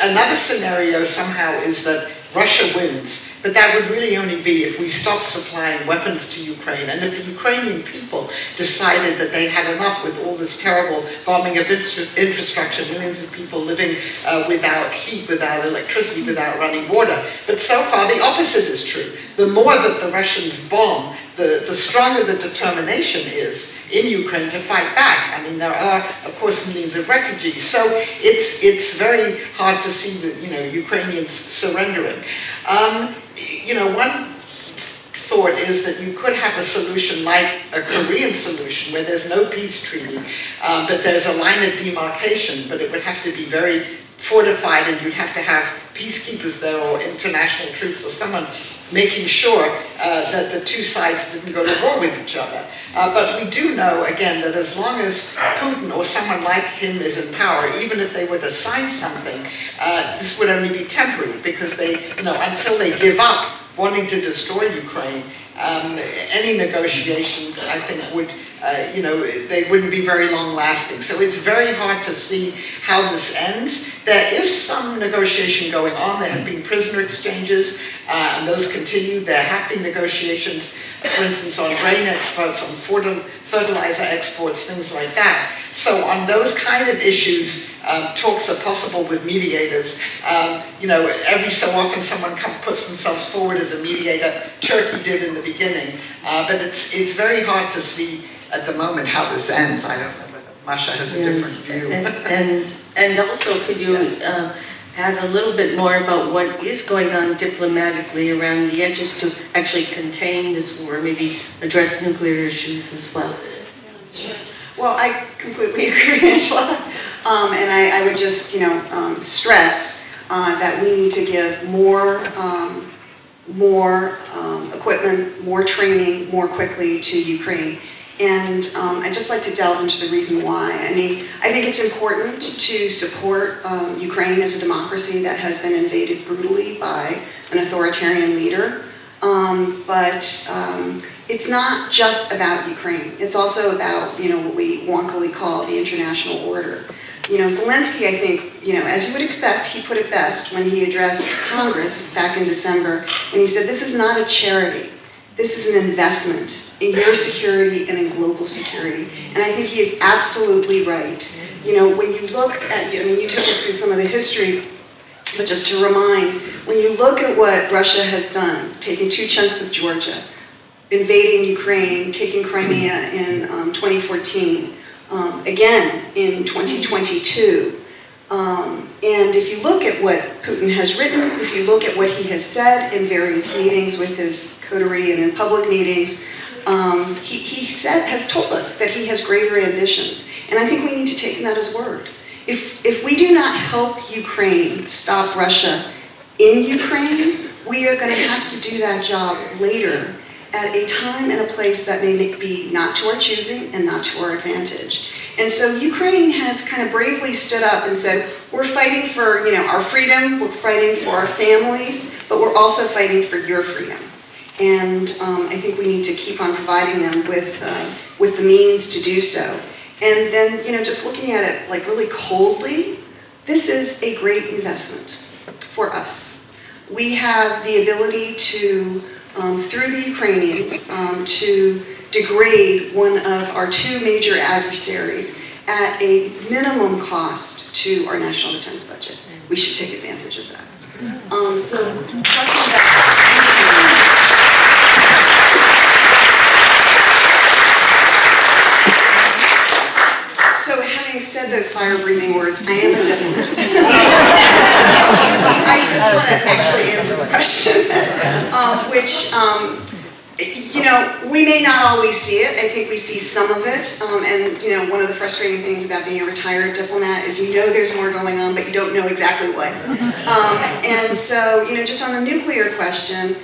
Another scenario somehow is that Russia wins, but that would really only be if we stopped supplying weapons to Ukraine, and if the Ukrainian people decided that they had enough with all this terrible bombing of infrastructure, millions of people living without heat, without electricity, without running water. But so far the opposite is true. The more that the Russians bomb, the stronger the determination is in Ukraine to fight back. I mean, there are, of course, millions of refugees. So it's very hard to see the Ukrainians surrendering. One thought is that you could have a solution like a Korean solution, where there's no peace treaty, but there's a line of demarcation, but it would have to be very fortified, and you'd have to have peacekeepers there or international troops or someone making sure that the two sides didn't go to war with each other. But we do know, again, that as long as Putin or someone like him is in power, even if they were to sign something, this would only be temporary, because they, until they give up wanting to destroy Ukraine, any negotiations, I think, would, they wouldn't be very long lasting. So it's very hard to see how this ends. There is some negotiation going on. There have been prisoner exchanges, and those continue. There have been negotiations, for instance, on grain exports, on fertilizer exports, things like that. So on those kind of issues, talks are possible with mediators. Every so often someone puts themselves forward as a mediator. Turkey did in the beginning, but it's very hard to see at the moment how this ends. I don't know whether Masha has a different view. And also, could you add a little bit more about what is going on diplomatically around the edges to actually contain this war, maybe address nuclear issues as well? Well, I completely agree with Angela, and I would just, stress that we need to give more equipment, more training, more quickly to Ukraine. And I'd just like to delve into the reason why. I mean, I think it's important to support Ukraine as a democracy that has been invaded brutally by an authoritarian leader. But it's not just about Ukraine. It's also about, what we wonkily call the international order. Zelensky, I think, as you would expect, he put it best when he addressed Congress back in December, when he said, this is not a charity. This is an investment in your security and in global security. And I think he is absolutely right. You know, when you look at, I mean, you took us through some of the history, but just to remind, when you look at what Russia has done, taking 2 chunks of Georgia, invading Ukraine, taking Crimea in 2014, again in 2022, and if you look at what Putin has written, if you look at what he has said in various meetings with his coterie and in public meetings, he has told us that he has greater ambitions. And I think we need to take him at his word. If we do not help Ukraine stop Russia in Ukraine, we are going to have to do that job later at a time and a place that may be not to our choosing and not to our advantage. And so Ukraine has kind of bravely stood up and said, we're fighting for, you know, our freedom, we're fighting for our families, but we're also fighting for your freedom. And I think we need to keep on providing them with the means to do so. And then, you know, just looking at it like really coldly, this is a great investment for us. We have the ability to, through the Ukrainians, to degrade one of our 2 major adversaries at a minimum cost to our national defense budget. We should take advantage of that. So having said those fire-breathing words, I am a diplomat. So I just want to actually answer the question, which, you know, we may not always see it. I think we see some of it. And, you know, one of the frustrating things about being a retired diplomat is you know there's more going on, but you don't know exactly what. And so, you know, just on the nuclear question,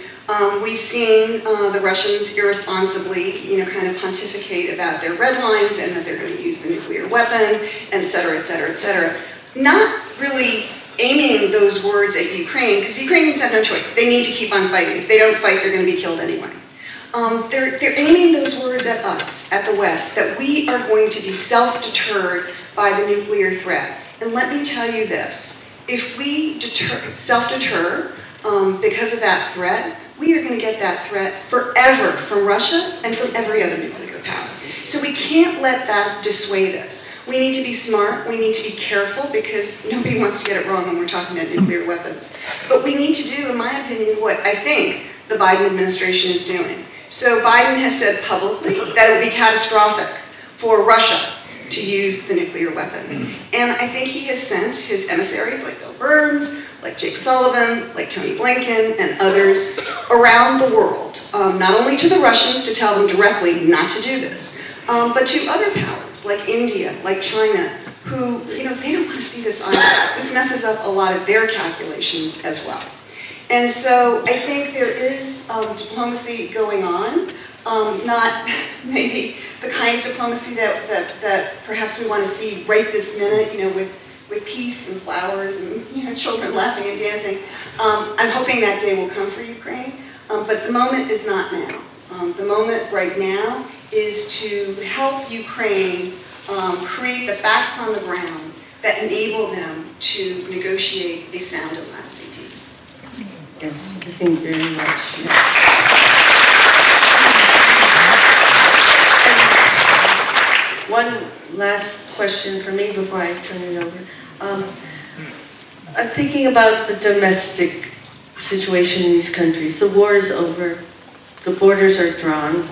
we've seen the Russians irresponsibly, you know, kind of pontificate about their red lines and that they're going to use the nuclear weapon, and et cetera, et cetera, et cetera. Not really aiming those words at Ukraine, because the Ukrainians have no choice. They need to keep on fighting. If they don't fight, they're going to be killed anyway. They're aiming those words at us, at the West, that we are going to be self-deterred by the nuclear threat. And let me tell you this, if we self-deter because of that threat, we are going to get that threat forever from Russia and from every other nuclear power. So we can't let that dissuade us. We need to be smart, we need to be careful, because nobody wants to get it wrong when we're talking about nuclear weapons. But we need to do, in my opinion, what I think the Biden administration is doing. So Biden has said publicly that it would be catastrophic for Russia to use the nuclear weapon. And I think he has sent his emissaries like Bill Burns, like Jake Sullivan, like Tony Blinken, and others around the world, not only to the Russians to tell them directly not to do this, but to other powers like India, like China, who, you know, they don't want to see this either. This messes up a lot of their calculations as well. And so I think there is diplomacy going on, not maybe the kind of diplomacy that perhaps we want to see right this minute, you know, with peace and flowers and, you know, children laughing and dancing. I'm hoping that day will come for Ukraine, but the moment is not now. The moment right now is to help Ukraine create the facts on the ground that enable them to negotiate a sound and lasting peace. Yes, I think very much. One last question for me before I turn it over. I'm thinking about the domestic situation in these countries. The war is over. The borders are drawn.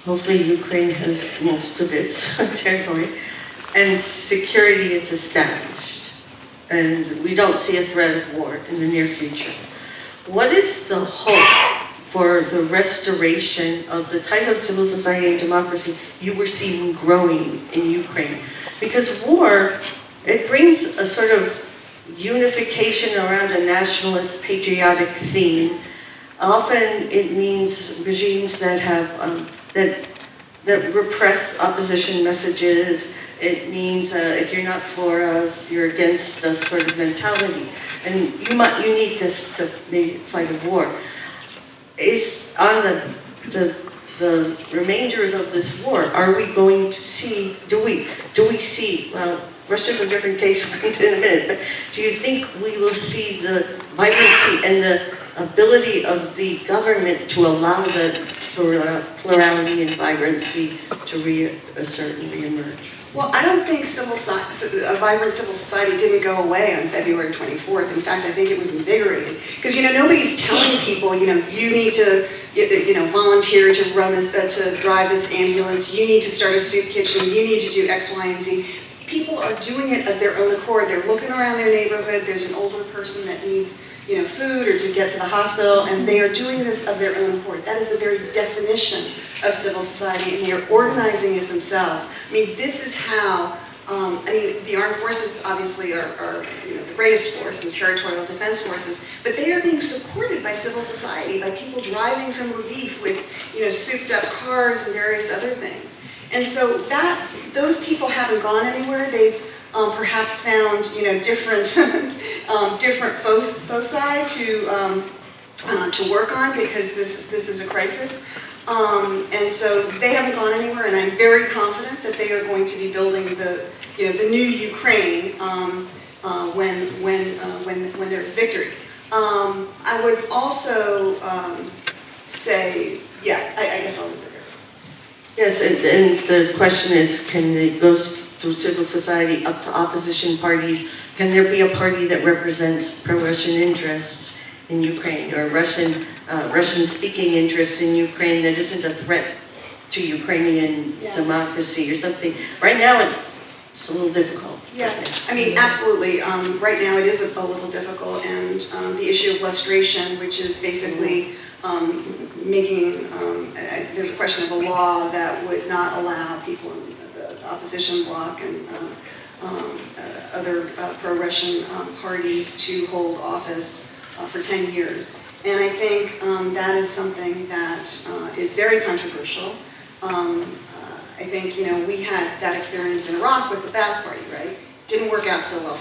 Hopefully Ukraine has most of its territory. And security is established. And we don't see a threat of war in the near future. What is the hope for the restoration of the type of civil society and democracy you were seeing growing in Ukraine? Because war, it brings a sort of unification around a nationalist, patriotic theme. Often it means regimes that have that repress opposition messages. It means if you're not for us, you're against us sort of mentality. And you need this to maybe fight a war. Is on the remainders of this war, are we going to see, do we see, well, Russia's a different case in a minute, but do you think we will see the vibrancy and ability of the government to allow the plurality and vibrancy to reassert and reemerge? Well, I don't think a vibrant civil society didn't go away on February 24th. In fact, I think it was invigorated. Because, nobody's telling people, you need to, volunteer to run this, to drive this ambulance. You need to start a soup kitchen. You need to do X, Y, and Z. People are doing it of their own accord. They're looking around their neighborhood. There's an older person that needs, food or to get to the hospital, and they are doing this of their own accord. That is the very definition of civil society, and they are organizing it themselves. I mean, this is how, the armed forces obviously are the greatest force, and the territorial defense forces, but they are being supported by civil society, by people driving from Lviv with, souped up cars and various other things. And so those people haven't gone anywhere. They've perhaps found, different foci to work on, because this is a crisis. And so they haven't gone anywhere, and I'm very confident that they are going to be building the new Ukraine when there is victory. I would also say, I guess I'll leave it there. Yes, and the question is, can it go through civil society up to opposition parties? Can there be a party that represents pro-Russian interests in Ukraine, or Russian-speaking interests in Ukraine that isn't a threat to Ukrainian democracy or something? Right now, it's a little difficult. Yeah, absolutely. Right now it is a little difficult, and the issue of lustration, which is basically making, there's a question of a law that would not allow people in the opposition bloc and other pro-Russian parties to hold office for 10 years. And I think that is something that is very controversial. I think, we had that experience in Iraq with the Ba'ath Party, right? Didn't work out so well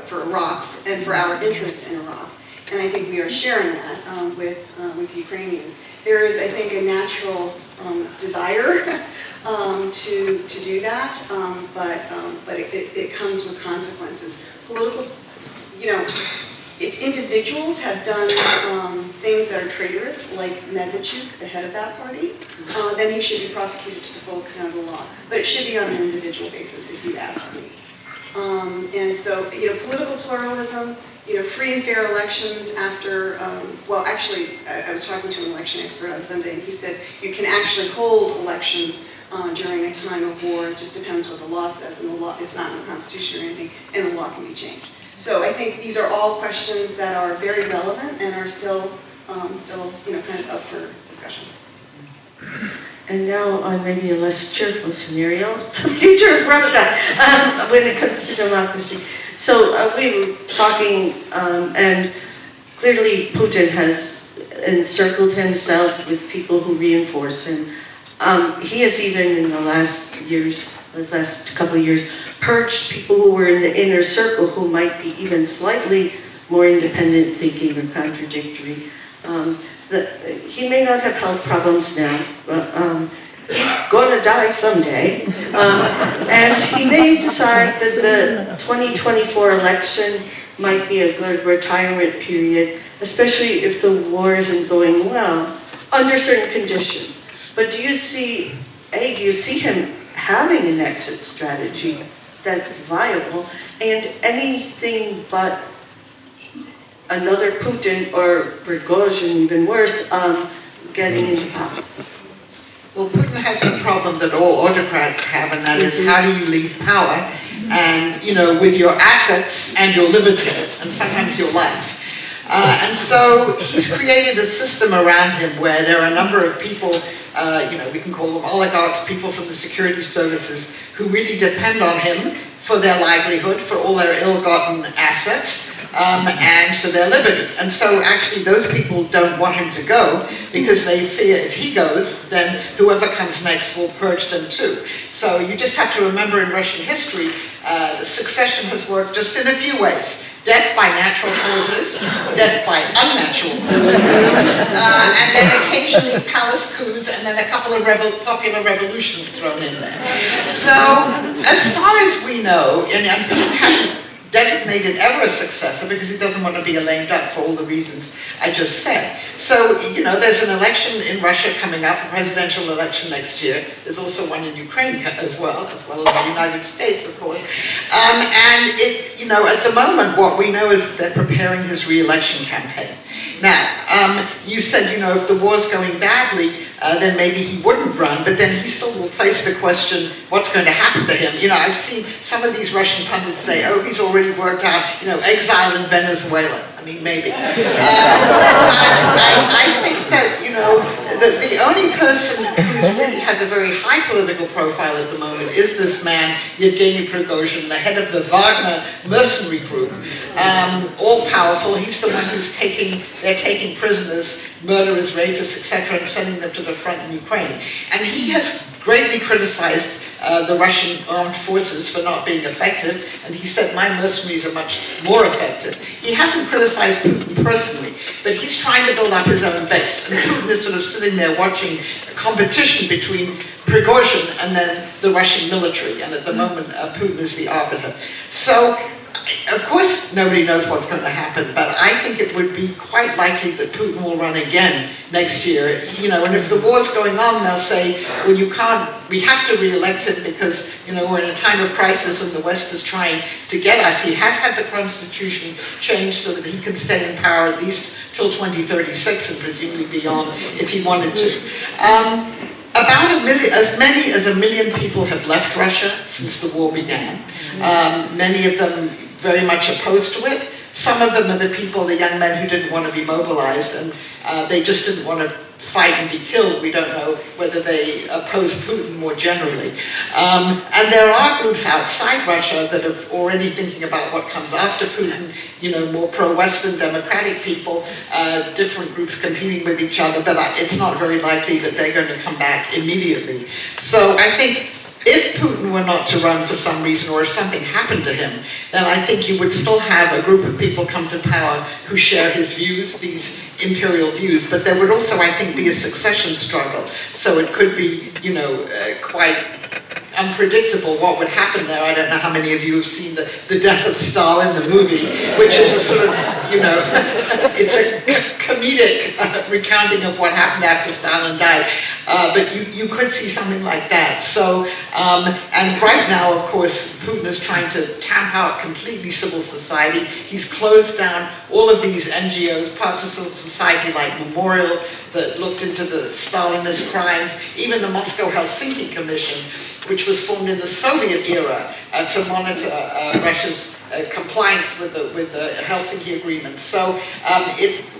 for Iraq and for our interests in Iraq. And I think we are sharing that with Ukrainians. There is, I think, a natural desire to do that, but it comes with consequences. Political, if individuals have done things that are traitorous, like Medvedchuk, the head of that party, then he should be prosecuted to the full extent of the law. But it should be on an individual basis, if you ask me. And so, political pluralism, free and fair elections after, I was talking to an election expert on Sunday, and he said you can actually hold elections during a time of war. It just depends what the law says, and the law, it's not in the Constitution or anything, and the law can be changed. So I think these are all questions that are very relevant and are still kind of up for discussion. And now on maybe a less cheerful scenario, the future of Russia when it comes to democracy. So we were talking, and clearly Putin has encircled himself with people who reinforce him. He has even in the last couple of years, purged people who were in the inner circle who might be even slightly more independent thinking or contradictory. He may not have health problems now, but he's going to die someday. And he may decide that the 2024 election might be a good retirement period, especially if the war isn't going well, under certain conditions. But do you see him having an exit strategy that's viable, and anything but another Putin or Prigozhin, even worse, getting into power? Well, Putin has the problem that all autocrats have, and that is, how do you leave power, and, with your assets and your liberty, and sometimes your life. And so he's created a system around him where there are a number of people, we can call them oligarchs, people from the security services, who really depend on him for their livelihood, for all their ill-gotten assets, and for their liberty. And so actually those people don't want him to go, because they fear if he goes, then whoever comes next will purge them too. So you just have to remember, in Russian history, the succession has worked just in a few ways. Death by natural causes, death by unnatural causes, and then occasionally palace coups, and then a couple of popular revolutions thrown in there. So, as far as we know, and Putin hasn't designated ever a successor because he doesn't want to be a lame duck for all the reasons I just said. So, there's an election in Russia coming up, a presidential election next year. There's also one in Ukraine as well as the United States, of course. And at the moment, what we know is they're preparing his re-election campaign. Now, you said, if the war's going badly, then maybe he wouldn't run, but then he still will face the question, what's going to happen to him? I've seen some of these Russian pundits say, oh, he's already worked out, exile in Venezuela. I mean, maybe. But I think that, the only person who really has a very high political profile at the moment is this man, Yevgeny Prigozhin, the head of the Wagner mercenary group, all-powerful. He's the one who's they're taking prisoners, murderers, rapists, etc., and sending them to the front in Ukraine. And he has greatly criticized the Russian armed forces for not being effective, and he said, my mercenaries are much more effective. He hasn't criticized Putin personally, but he's trying to build up his own base. And Putin is sort of sitting there watching a competition between Prigozhin and then the Russian military, and at the moment, Putin is the arbiter. So, of course, nobody knows what's going to happen, but I think it would be quite likely that Putin will run again next year. And if the war's going on, they'll say, well, we have to re-elect him because, we're in a time of crisis and the West is trying to get us. He has had the constitution changed so that he can stay in power at least till 2036 and presumably beyond if he wanted to. As many as 1 million people have left Russia since the war began. Many of them very much opposed to it. Some of them are the young men who didn't want to be mobilized and they just didn't want to fight and be killed. We don't know whether they oppose Putin more generally. And there are groups outside Russia that are already thinking about what comes after Putin, more pro-Western democratic people, different groups competing with each other, but it's not very likely that they're going to come back immediately. So I think if Putin were not to run for some reason, or if something happened to him, then I think you would still have a group of people come to power who share his views, these imperial views, but there would also, I think, be a succession struggle. So it could be, quite unpredictable what would happen there. I don't know how many of you have seen the Death of Stalin, the movie, which is a sort of, it's a comedic recounting of what happened after Stalin died. But you could see something like that. So, and right now, of course, Putin is trying to tamp out completely civil society. He's closed down all of these NGOs, parts of civil society like Memorial, that looked into the Stalinist crimes, even the Moscow-Helsinki Commission, which was formed in the Soviet era to monitor Russia's compliance with the Helsinki Agreement. So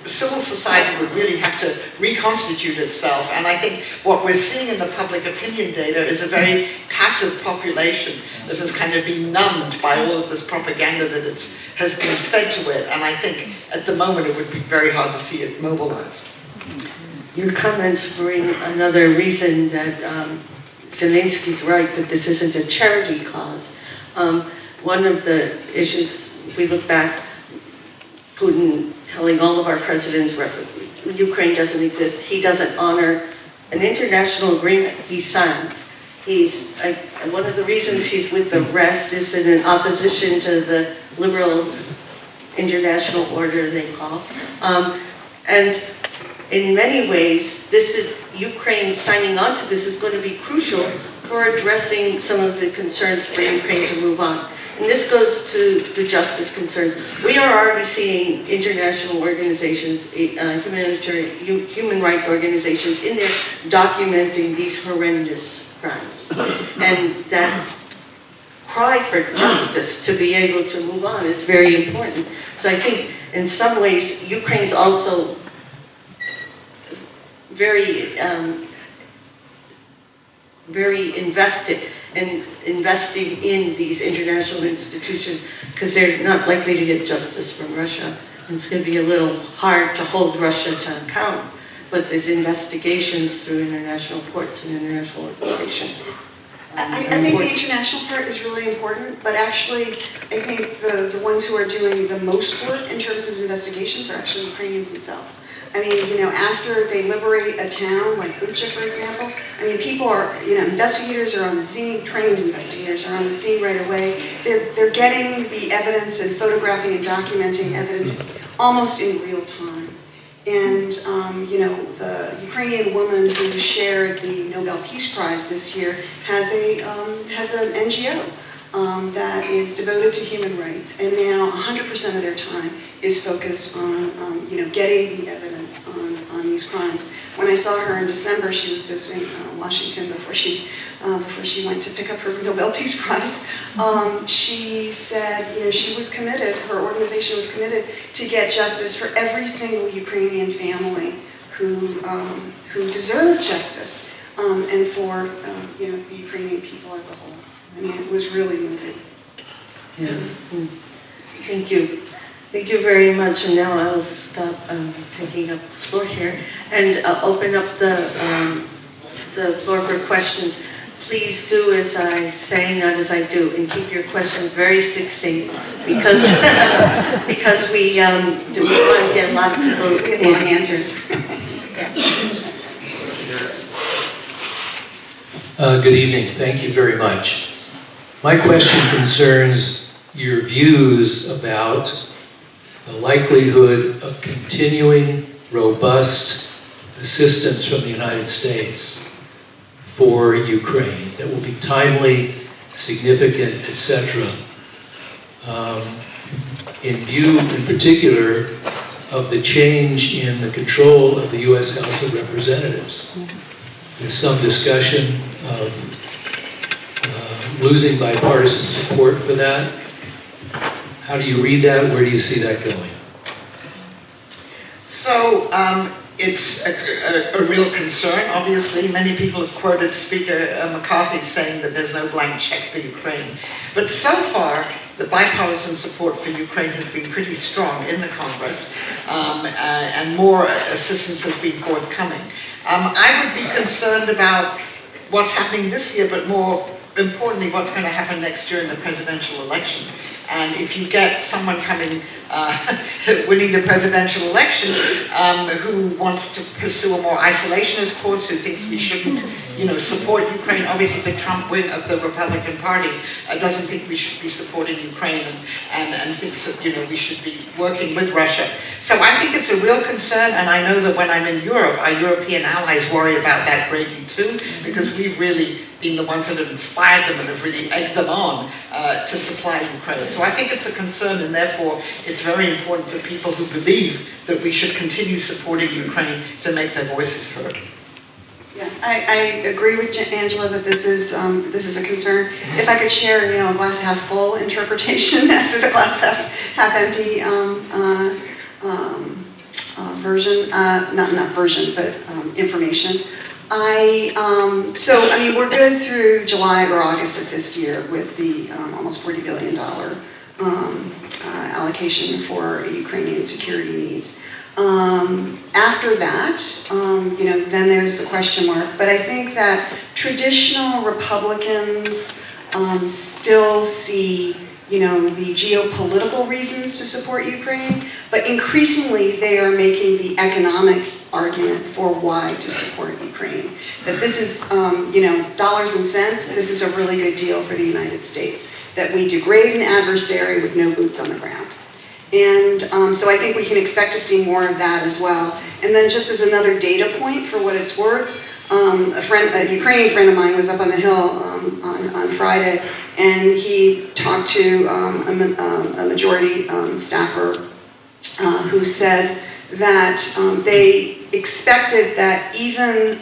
civil society would really have to reconstitute itself. And I think what we're seeing in the public opinion data is a very passive population that has kind of been numbed by all of this propaganda that has been fed to it. And I think at the moment it would be very hard to see it mobilized. Your comments bring another reason that Zelensky's right that this isn't a charity cause. One of the issues, if we look back, Putin telling all of our presidents, Ukraine doesn't exist. He doesn't honor an international agreement he signed. One of the reasons he's with the rest is in opposition to the liberal international order, they call. And in many ways, Ukraine signing on to this is going to be crucial for addressing some of the concerns for Ukraine to move on. And this goes to the justice concerns. We are already seeing international organizations, human rights organizations in there documenting these horrendous crimes. And that cry for justice to be able to move on is very important. So I think in some ways, Ukraine's also very invested in investing in these international institutions because they're not likely to get justice from Russia. And it's going to be a little hard to hold Russia to account, but there's investigations through international courts and international organizations. I think the international part is really important, but actually, I think the ones who are doing the most work in terms of investigations are actually Ukrainians themselves. I mean, you know, after they liberate a town like Bucha, for example, I mean, people are, you know, investigators are on the scene, trained investigators are on the scene right away. They're getting the evidence and photographing and documenting evidence almost in real time. And, you know, the Ukrainian woman who shared the Nobel Peace Prize this year has an NGO that is devoted to human rights, and now 100% of their time is focused on, you know, getting the evidence on these crimes. When I saw her in December, she was visiting Washington before she went to pick up her Nobel Peace Prize. She said, you know, she was committed, her organization was committed to get justice for every single Ukrainian family who deserved justice, and for, you know, the Ukrainian people as a whole. I mean, it was really moving. Yeah. Thank you. Thank you very much. And now I'll stop taking up the floor here and open up the floor for questions. Please do as I say, not as I do, and keep your questions very succinct because because we want to get a lot of people's Long answers. Good evening. Thank you very much. My question concerns your views about the likelihood of continuing robust assistance from the United States for Ukraine that will be timely, significant, etc. In view, in particular, of the change in the control of the U.S. House of Representatives. There's some discussion of losing bipartisan support for that. How do you read that? Where do you see that going? So it's a real concern, obviously. Many people have quoted Speaker McCarthy saying that there's no blank check for Ukraine. But so far, the bipartisan support for Ukraine has been pretty strong in the Congress, and more assistance has been forthcoming. I would be concerned about what's happening this year, but more importantly, what's going to happen next year in the presidential election. And if you get someone coming, winning the presidential election, who wants to pursue a more isolationist course, who thinks we shouldn't, you know, support Ukraine. Obviously, the Trump wing of the Republican Party doesn't think we should be supporting Ukraine, and thinks that, you know, we should be working with Russia. So I think it's a real concern, and I know that when I'm in Europe, our European allies worry about that greatly too, because we've really been the ones that have inspired them and have really egged them on to supply Ukraine. So I think it's a concern, and therefore it's very important for people who believe that we should continue supporting Ukraine to make their voices heard. Yeah, I agree with Angela that this is a concern. If I could share, you know, a glass half full interpretation after the glass half empty version, not version, but information. So I mean, we're good through July or August of this year with the almost $40 billion allocation for Ukrainian security needs. After that, you know, then there's a question mark. But I think that traditional Republicans still see, you know, the geopolitical reasons to support Ukraine, but increasingly they are making the economic argument for why to support Ukraine. That this is, you know, dollars and cents, this is a really good deal for the United States. That we degrade an adversary with no boots on the ground. And so I think we can expect to see more of that as well. And then just as another data point for what it's worth, a Ukrainian friend of mine was up on the Hill on Friday, and he talked to a majority staffer who said that they expected that even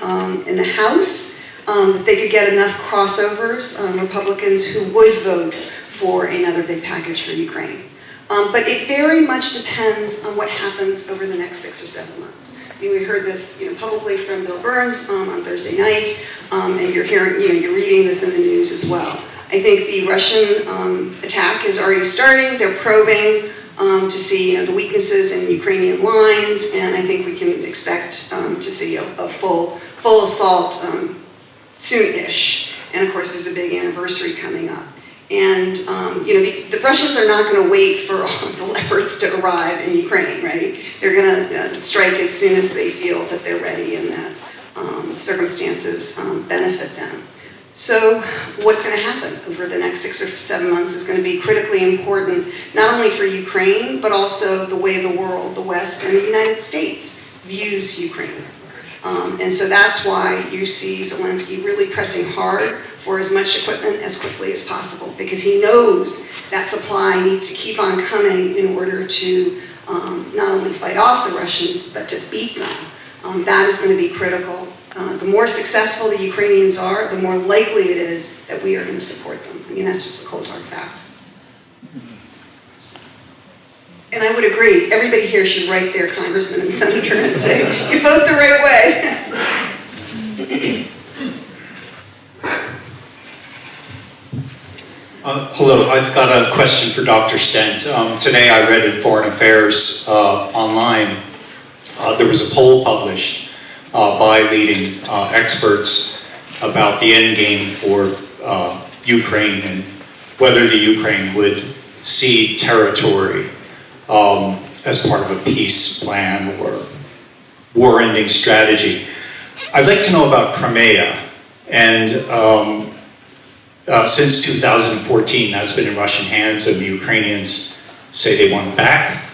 in the House, that they could get enough crossovers, Republicans who would vote for another big package for Ukraine. But it very much depends on what happens over the next 6 or 7 months. I mean, we heard this, you know, publicly from Bill Burns on Thursday night, and you're hearing, you know, you're reading this in the news as well. I think the Russian attack is already starting. They're probing to see, you know, the weaknesses in Ukrainian lines, and I think we can expect to see a full assault soon-ish. And of course, there's a big anniversary coming up. And the Russians are not going to wait for all of the leopards to arrive in Ukraine, right? They're going to strike as soon as they feel that they're ready and that circumstances benefit them. So what's going to happen over the next 6 or 7 months is going to be critically important, not only for Ukraine, but also the way the world, the West, and the United States views Ukraine. And so that's why you see Zelensky really pressing hard for as much equipment as quickly as possible, because he knows that supply needs to keep on coming in order to not only fight off the Russians, but to beat them. That is going to be critical. The more successful the Ukrainians are, the more likely it is that we are going to support them. I mean, that's just a cold hard fact. And I would agree, everybody here should write their congressman and senator and say, you vote the right way. Hello, I've got a question for Dr. Stent. Today I read in Foreign Affairs online, there was a poll published by leading experts about the end game for Ukraine and whether the Ukraine would cede territory as part of a peace plan or war-ending strategy. I'd like to know about Crimea, and since 2014 that's been in Russian hands and the Ukrainians say they want it back,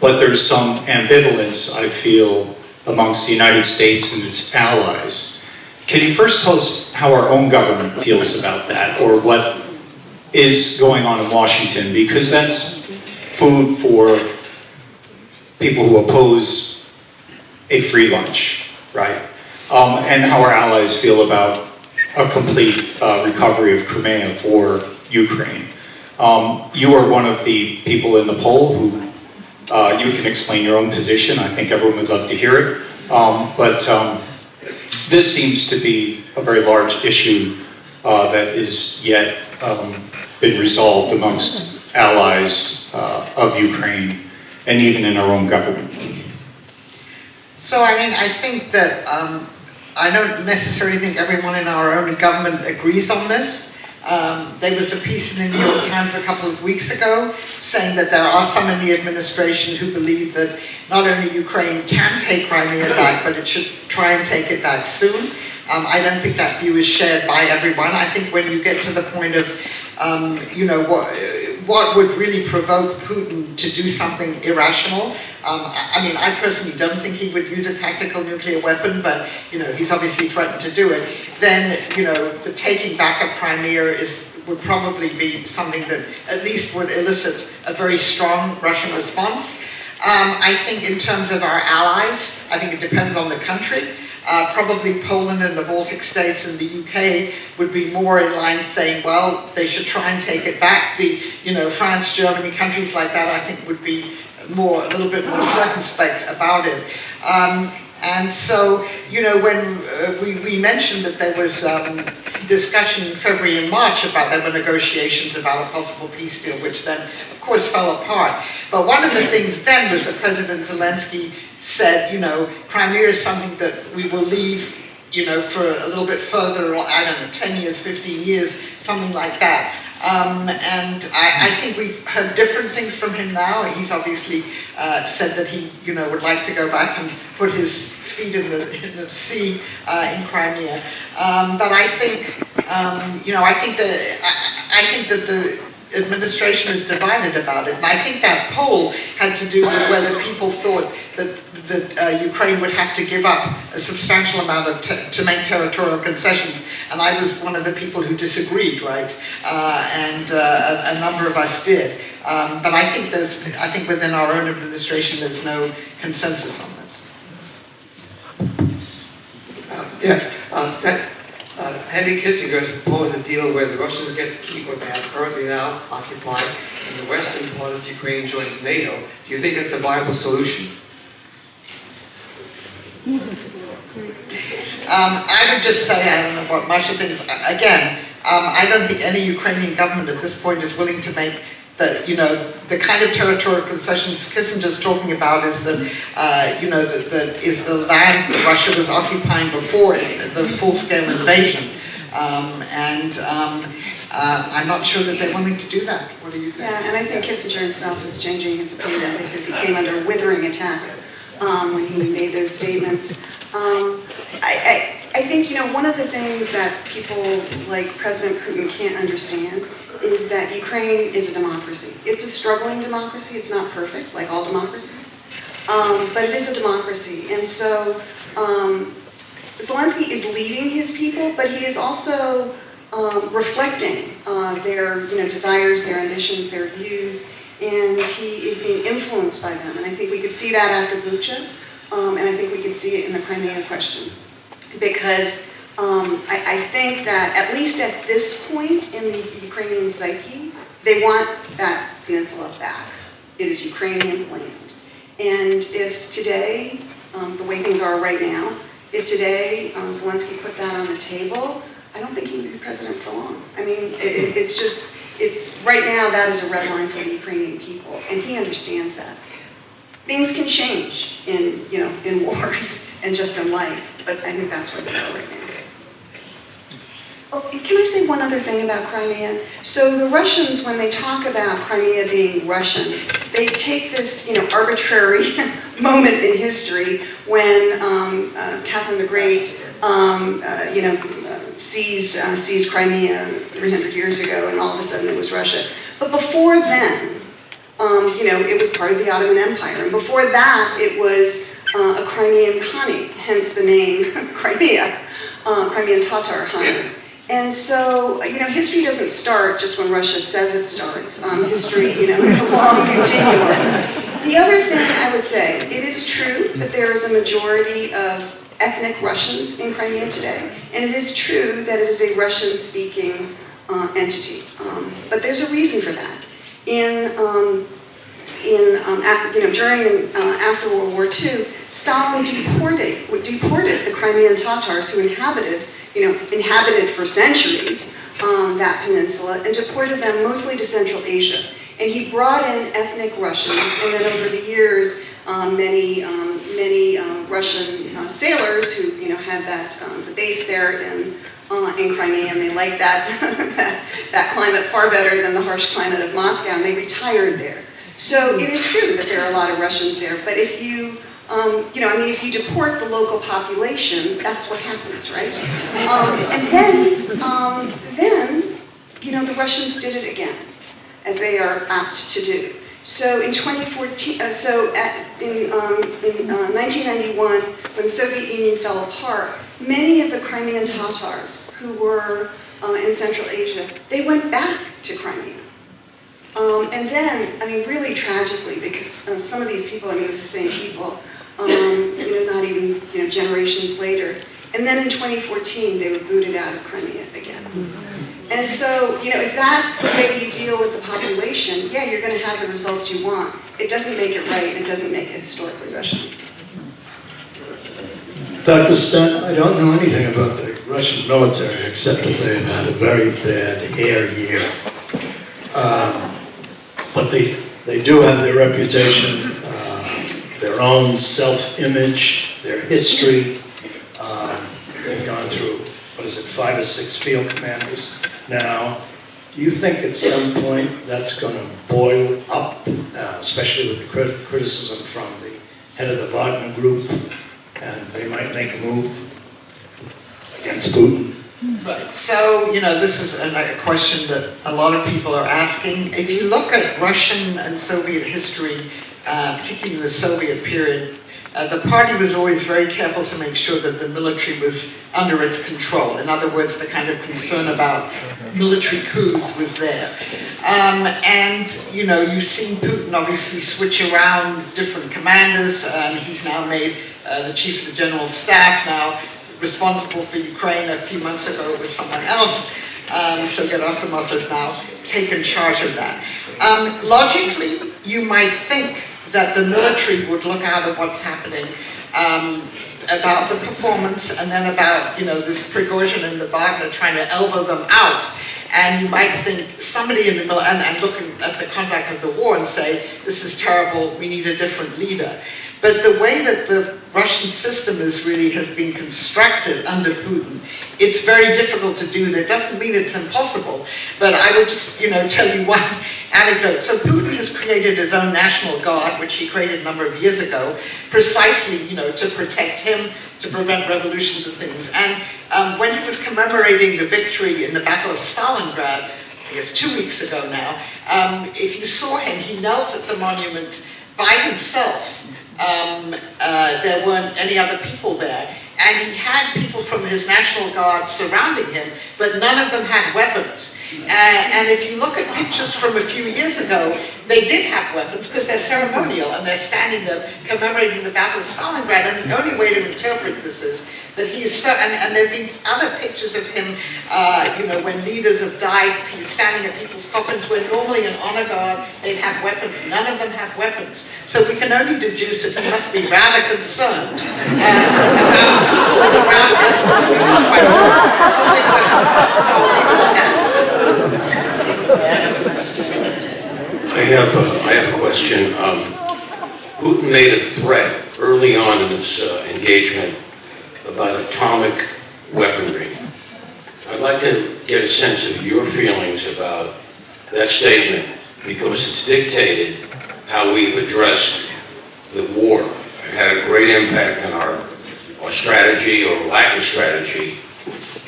but there's some ambivalence, I feel, amongst the United States and its allies. Can you first tell us how our own government feels about that, or what is going on in Washington? Because that's food for people who oppose a free lunch, right? And how our allies feel about a complete recovery of Crimea for Ukraine. You are one of the people in the poll who you can explain your own position. I think everyone would love to hear it. But this seems to be a very large issue that is yet been resolved amongst allies of Ukraine and even in our own government. So, I mean, I think that I don't necessarily think everyone in our own government agrees on this. There was a piece in the New York Times a couple of weeks ago saying that there are some in the administration who believe that not only Ukraine can take Crimea back, but it should try and take it back soon. I don't think that view is shared by everyone. I think when you get to the point of, what would really provoke Putin to do something irrational? I mean, I personally don't think he would use a tactical nuclear weapon, but, he's obviously threatened to do it. Then, the taking back of Crimea would probably be something that at least would elicit a very strong Russian response. I think in terms of our allies, I think it depends on the country. Probably Poland and the Baltic states and the UK would be more in line saying, well, they should try and take it back. France, Germany, countries like that, I think would be a little bit more circumspect about it. And so, when we mentioned that there was discussion in February and March about there were negotiations about a possible peace deal, which then, of course, fell apart. But one of the things then was that President Zelensky said, Crimea is something that we will leave, for a little bit further, or I don't know, 10 years, 15 years, something like that. And I think we've heard different things from him now. He's obviously said that he, would like to go back and put his feet in the sea in Crimea. But I think, I think that the administration is divided about it. And I think that poll had to do with whether people thought that Ukraine would have to give up a substantial amount to make territorial concessions. And I was one of the people who disagreed, right? And a number of us did. But I think within our own administration, there's no consensus on this. Henry Kissinger has proposed a deal where the Russians get to keep what they have currently now occupied, and the western part of Ukraine joins NATO. Do you think that's a viable solution? I would just say, I don't know about much of things. Again, I don't think any Ukrainian government at this point is willing to make the kind of territorial concessions Kissinger's talking about is that, is the land that Russia was occupying before the full-scale invasion. I'm not sure that they're willing to do that. What do you think? Yeah, and I think Kissinger himself is changing his opinion because he came under withering attack when he made those statements. I think, one of the things that people like President Putin can't understand is that Ukraine is a democracy. It's a struggling democracy. It's not perfect, like all democracies. But it is a democracy. And so Zelensky is leading his people, but he is also reflecting their desires, their ambitions, their views, and he is being influenced by them. And I think we could see that after Bucha, and I think we could see it in the Crimea question. Because I think that, at least at this point in the Ukrainian psyche, they want that peninsula back. It is Ukrainian land. And if today, the way things are right now, if today Zelensky put that on the table, I don't think he would be president for long. I mean, it's right now that is a red line for the Ukrainian people, and he understands that. Things can change in wars and just in life, but I think that's where they are right now. Oh, can I say one other thing about Crimea? So the Russians, when they talk about Crimea being Russian, they take this, arbitrary moment in history when Catherine the Great, seized Crimea 300 years ago, and all of a sudden it was Russia. But before then, it was part of the Ottoman Empire, and before that, it was a Crimean Khanate, hence the name Crimea, Crimean Tatar Khanate. And so, history doesn't start just when Russia says it starts. History, is a long continuum. The other thing I would say, it is true that there is a majority of ethnic Russians in Crimea today, and it is true that it is a Russian-speaking entity. But there's a reason for that. During after World War II, Stalin deported the Crimean Tatars who inhabited for centuries that peninsula, and deported them mostly to Central Asia. And he brought in ethnic Russians, and then over the years, many Russian sailors who had the base there in Crimea, and they liked that climate far better than the harsh climate of Moscow, and they retired there. So it is true that there are a lot of Russians there, but if you if you deport the local population, that's what happens, right? And then the Russians did it again, as they are apt to do. So in 2014, in 1991, when the Soviet Union fell apart, many of the Crimean Tatars who were in Central Asia, they went back to Crimea. And then, really tragically, because some of these people, it's the same people, not even, generations later. And then in 2014, they were booted out of Crimea again. And so, if that's the way you deal with the population, yeah, you're going to have the results you want. It doesn't make it right, and it doesn't make it historically Russian. Dr. Stent, I don't know anything about the Russian military, except that they've had a very bad air year. But they do have their reputation, their own self-image, their history. They've gone through, 5 or 6 field commanders now. Do you think at some point that's going to boil up, especially with the criticism from the head of the Wagner group, and they might make a move against Putin? Right. So, this is a question that a lot of people are asking. If you look at Russian and Soviet history, particularly the Soviet period, the party was always very careful to make sure that the military was under its control. In other words, the kind of concern about military coups was there. You've seen Putin obviously switch around different commanders. He's now made the chief of the general staff now responsible for Ukraine. A few months ago it was someone else. So Gerasimov has now taken charge of that. Logically, you might think that the military would look out at what's happening, about the performance, and then about, this Prigozhin and the Wagner trying to elbow them out. And you might think somebody in the middle, and looking at the conduct of the war and say, this is terrible, we need a different leader. But the way that the Russian system has been constructed under Putin, it's very difficult to do. That doesn't mean it's impossible, but I will just, tell you one anecdote. So Putin has created his own National Guard, which he created a number of years ago, precisely, to protect him, to prevent revolutions and things. And when he was commemorating the victory in the Battle of Stalingrad, I guess 2 weeks ago now, if you saw him, he knelt at the monument by himself. There weren't any other people there. And he had people from his National Guard surrounding him, but none of them had weapons. And if you look at pictures from a few years ago, they did have weapons because they're ceremonial and they're standing there commemorating the Battle of Stalingrad. And the only way to interpret this is that he is so, and there have been other pictures of him, when leaders have died, he's standing at people's coffins where normally in honor guard they'd have weapons. None of them have weapons. So we can only deduce that he must be rather concerned about people around him holding weapons. So I'll leave it at that. I have a question. Putin made a threat early on in this engagement about atomic weaponry. I'd like to get a sense of your feelings about that statement because it's dictated how we've addressed the war. It had a great impact on our strategy or lack of strategy.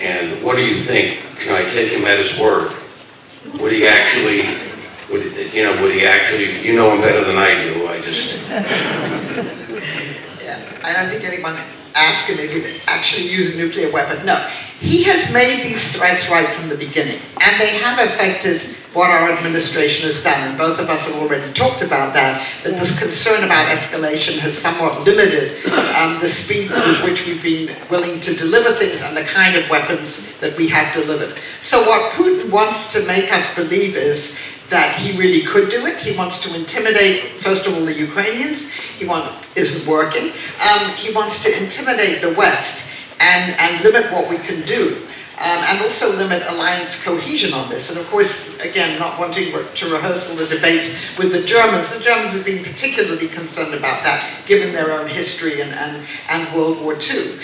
And what do you think? Can I take him at his word? Would he actually, you know him better than I do, Yeah, I don't think anyone asked him if he'd actually use a nuclear weapon. No, he has made these threats right from the beginning, and they have affected what our administration has done, and both of us have already talked about that this concern about escalation has somewhat limited the speed with which we've been willing to deliver things and the kind of weapons that we have delivered. So what Putin wants to make us believe is that he really could do it. He wants to intimidate, first of all, the Ukrainians. Isn't working. He wants to intimidate the West and limit what we can do. And also limit alliance cohesion on this. And of course, again, not wanting to rehearse all the debates with the Germans have been particularly concerned about that, given their own history and World War II.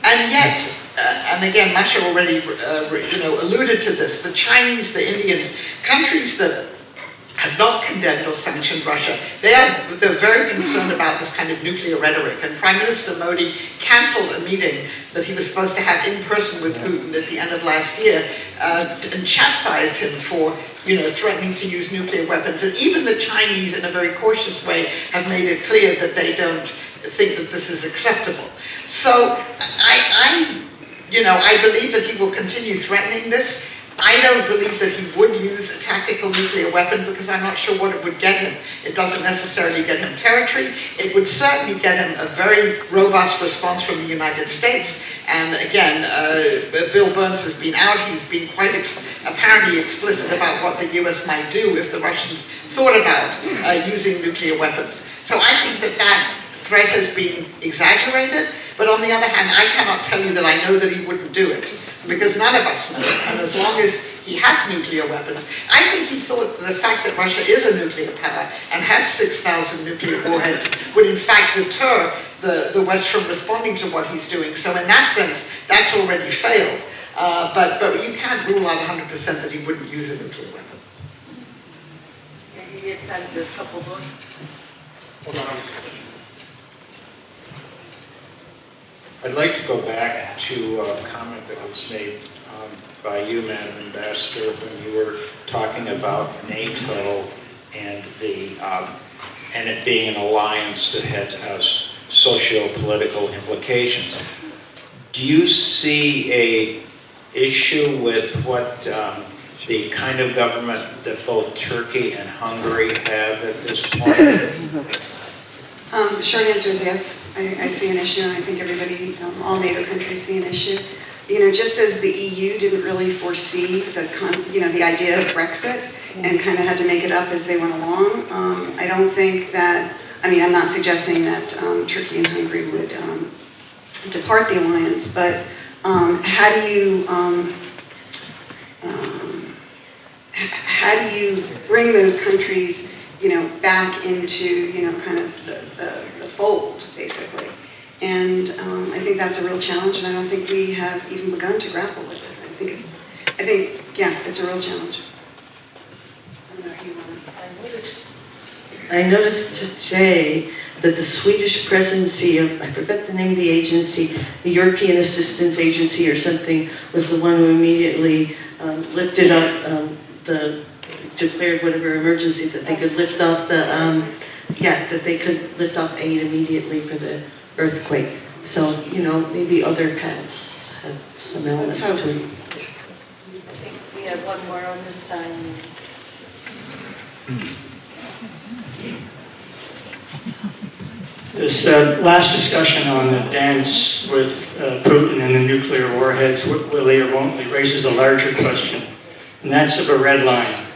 And yet, and again, Masha already alluded to this, the Chinese, the Indians, countries that have not condemned or sanctioned Russia, they're very concerned about this kind of nuclear rhetoric. And Prime Minister Modi cancelled a meeting that he was supposed to have in person with Putin at the end of last year and chastised him for threatening to use nuclear weapons. And even the Chinese, in a very cautious way, have made it clear that they don't think that this is acceptable. So I believe that he will continue threatening this. I don't believe that he would use a tactical nuclear weapon because I'm not sure what it would get him. It doesn't necessarily get him territory. It would certainly get him a very robust response from the United States. And again, Bill Burns has been out. He's been quite apparently explicit about what the US might do if the Russians thought about using nuclear weapons. So I think that threat has been exaggerated. But on the other hand, I cannot tell you that I know that he wouldn't do it, because none of us know. And as long as he has nuclear weapons, I think he thought the fact that Russia is a nuclear power and has 6,000 nuclear warheads would in fact deter the West from responding to what he's doing. So in that sense, that's already failed. But you can't rule out 100% that he wouldn't use a nuclear weapon. Can you get time for a couple more? Hold on. I'd like to go back to a comment that was made by you, Madam Ambassador, when you were talking about NATO and and it being an alliance that had socio-political implications. Do you see a issue with what the kind of government that both Turkey and Hungary have at this point? The short answer is yes. I see an issue, and I think everybody, all NATO countries see an issue. Just as the EU didn't really foresee the idea of Brexit and kind of had to make it up as they went along, I don't think that, I'm not suggesting that Turkey and Hungary would depart the alliance, but how do you bring those countries, back into, kind of the fold, basically. And I think that's a real challenge, and I don't think we have even begun to grapple with it. Yeah, it's a real challenge. I don't know if you want to. I noticed today that the Swedish presidency of, I forgot the name of the agency, the European Assistance Agency or something, was the one who immediately lifted up declared whatever emergency, that they could lift off that they could lift off aid immediately for the earthquake. So, maybe other paths have some elements to it. I think we have one more on this side. This last discussion on the dance with Putin and the nuclear warheads, will they or won't they, raises a larger question, and that's of a red line.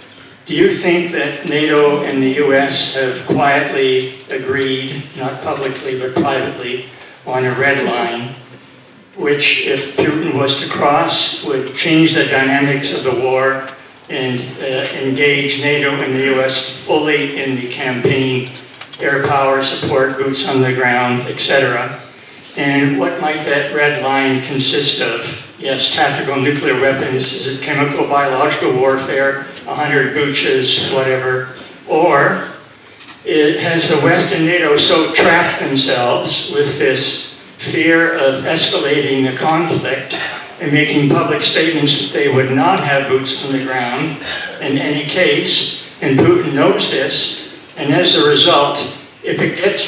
Do you think that NATO and the US have quietly agreed, not publicly but privately, on a red line, which if Putin was to cross, would change the dynamics of the war and engage NATO and the US fully in the campaign, air power support, boots on the ground, etc.? And what might that red line consist of? Yes, tactical nuclear weapons, is it chemical, biological warfare, 100 Buchas, whatever? Or has the West and NATO so trapped themselves with this fear of escalating the conflict and making public statements that they would not have boots on the ground in any case, and Putin knows this, and as a result, if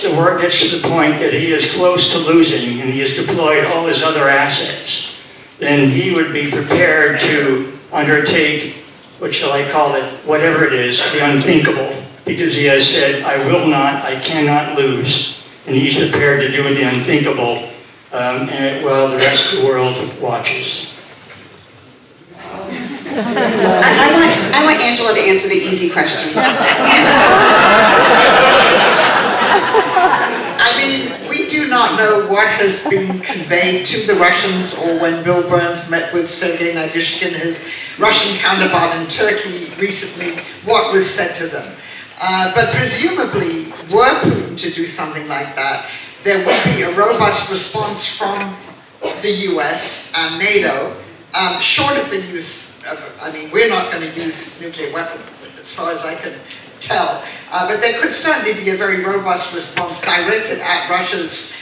the war gets to the point that he is close to losing and he has deployed all his other assets, then he would be prepared to undertake, what shall I call it, whatever it is, the unthinkable, because he has said, I cannot lose, and he's prepared to do the unthinkable while the rest of the world watches. I want Angela to answer the easy questions. I mean, we do not know what has been conveyed to the Russians, or when Bill Burns met with Sergei Nadyshkin, his Russian counterpart in Turkey recently, what was said to them. But presumably, were Putin to do something like that, there would be a robust response from the US and NATO, short of the use of, we're not going to use nuclear weapons, as far as I can tell. But there could certainly be a very robust response directed at Russia's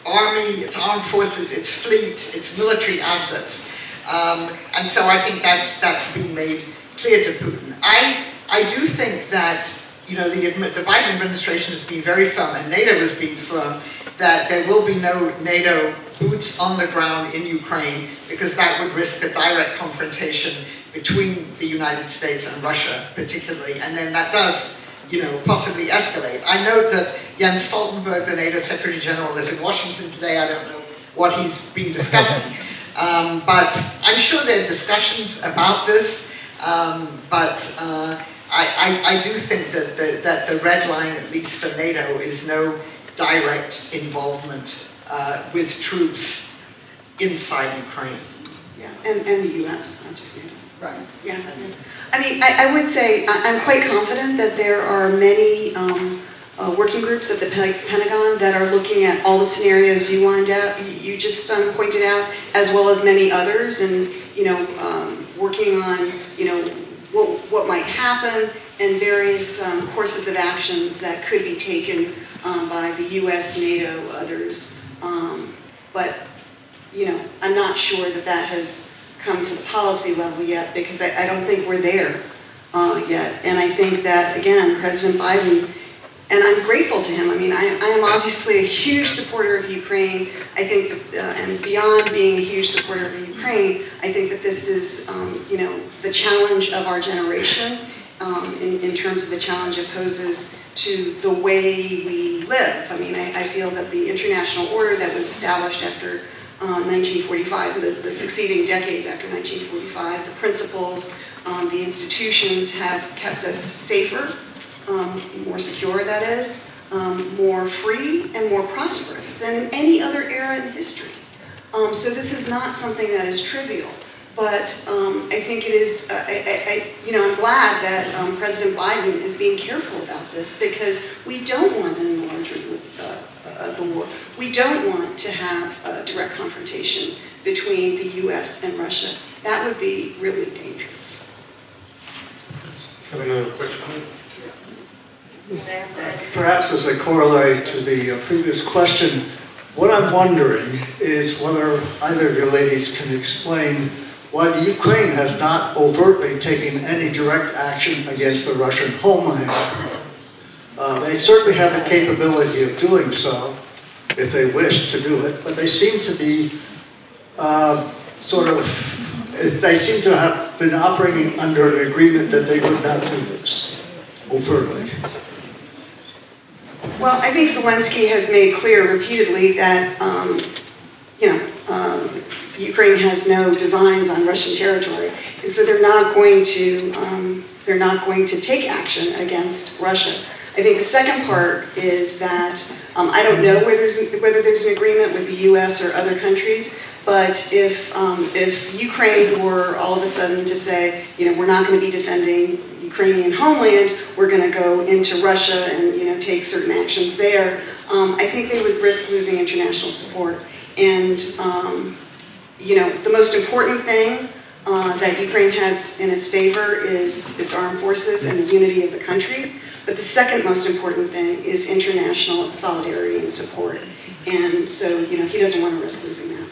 army, its armed forces, its fleet, its military assets. And so I think that's been made clear to Putin. I do think that the Biden administration has been very firm, and NATO has been firm, that there will be no NATO boots on the ground in Ukraine, because that would risk a direct confrontation between the United States and Russia particularly, and then that does, possibly escalate. I note that Jens Stoltenberg, the NATO Secretary General, is in Washington today. I don't know what he's been discussing, but I'm sure there are discussions about this, but I do think that the red line, at least for NATO, is no direct involvement with troops inside Ukraine. Yeah, and the US, not just NATO. Right. Yeah. I would say I'm quite confident that there are many working groups at the Pentagon that are looking at all the scenarios you just pointed out, as well as many others, and working on what might happen and various courses of actions that could be taken by the U.S., NATO, others. But I'm not sure that has come to the policy level yet, because I don't think we're there yet. And I think that, again, President Biden, and I'm grateful to him. I am obviously a huge supporter of Ukraine. I think, and beyond being a huge supporter of Ukraine, I think that this is, the challenge of our generation in terms of the challenge it poses to the way we live. I feel that the international order that was established after 1945, the succeeding decades after 1945, the principles, the institutions have kept us safer, more secure, that is, more free and more prosperous than in any other era in history. So this is not something that is trivial, but I think it is, I'm glad that President Biden is being careful about this, because we don't want an enlargement of the war. We don't want to have a direct confrontation between the US and Russia. That would be really dangerous. Have another question? Perhaps as a corollary to the previous question, what I'm wondering is whether either of you ladies can explain why the Ukraine has not overtly taken any direct action against the Russian homeland. They certainly have the capability of doing so if they wish to do it, but they seem to be they seem to have been operating under an agreement that they would not do this overtly. Well, I think Zelensky has made clear repeatedly that, Ukraine has no designs on Russian territory, and so they're not going to take action against Russia. I think the second part is that I don't know whether there's an agreement with the U.S. or other countries, but if Ukraine were all of a sudden to say, we're not going to be defending Ukrainian homeland, we're going to go into Russia and take certain actions there, I think they would risk losing international support. And the most important thing that Ukraine has in its favor is its armed forces and the unity of the country. But the second most important thing is international solidarity and support. And so, he doesn't want to risk losing that.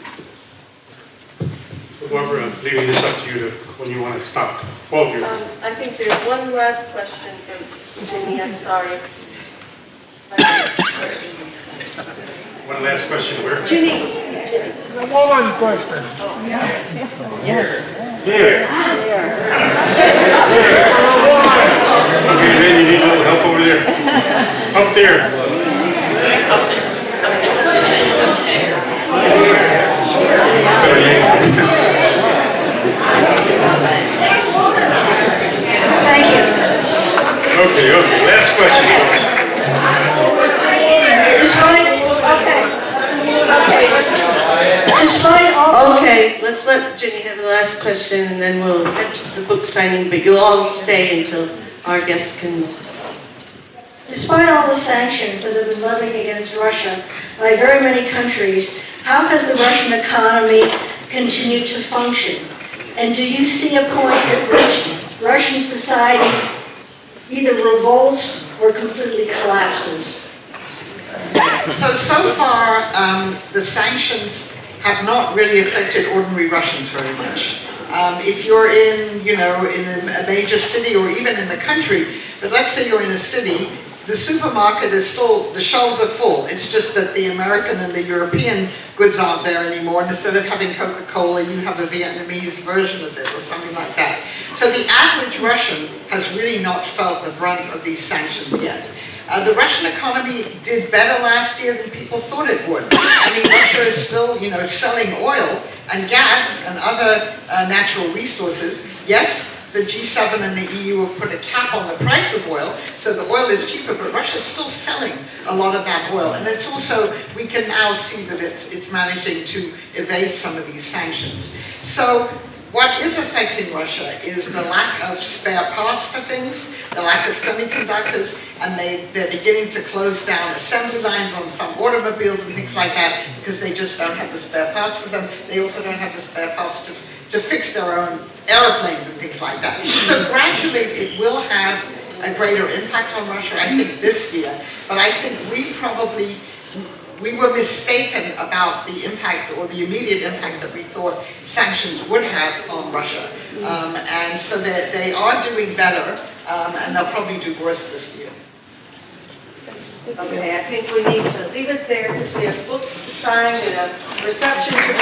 Barbara, I'm leaving this up to you when you want to stop. All of you. I think there's one last question from Jimmy, I'm sorry. One last question, where? Ginny. One question. Yes. Here. Okay, then you need a little help over there. Up there. Thank you. Okay, last question, folks. Okay, let's let Ginny have the last question and then we'll get to the book signing, but you'll all stay until our guests can. Despite all the sanctions that have been levied against Russia by very many countries, how has the Russian economy continued to function? And do you see a point at which Russian society either revolts or completely collapses? So far, the sanctions have not really affected ordinary Russians very much. If you're in a major city or even in the country, but let's say you're in a city, the supermarket is still, the shelves are full. It's just that the American and the European goods aren't there anymore. And instead of having Coca-Cola, you have a Vietnamese version of it or something like that. So the average Russian has really not felt the brunt of these sanctions yet. The Russian economy did better last year than people thought it would. I mean, Russia is still, selling oil and gas and other natural resources. Yes, the G7 and the EU have put a cap on the price of oil, so the oil is cheaper, but Russia's still selling a lot of that oil. And it's also, we can now see that it's managing to evade some of these sanctions. So what is affecting Russia is the lack of spare parts for things, the lack of semiconductors, and they're beginning to close down assembly lines on some automobiles and things like that because they just don't have the spare parts for them. They also don't have the spare parts to fix their own airplanes and things like that. So gradually it will have a greater impact on Russia, I think, this year. But I think we were mistaken about the impact or the immediate impact that we thought sanctions would have on Russia. And so they are doing better, and they'll probably do worse this year. Okay, I think we need to leave it there because we have books to sign and a reception to the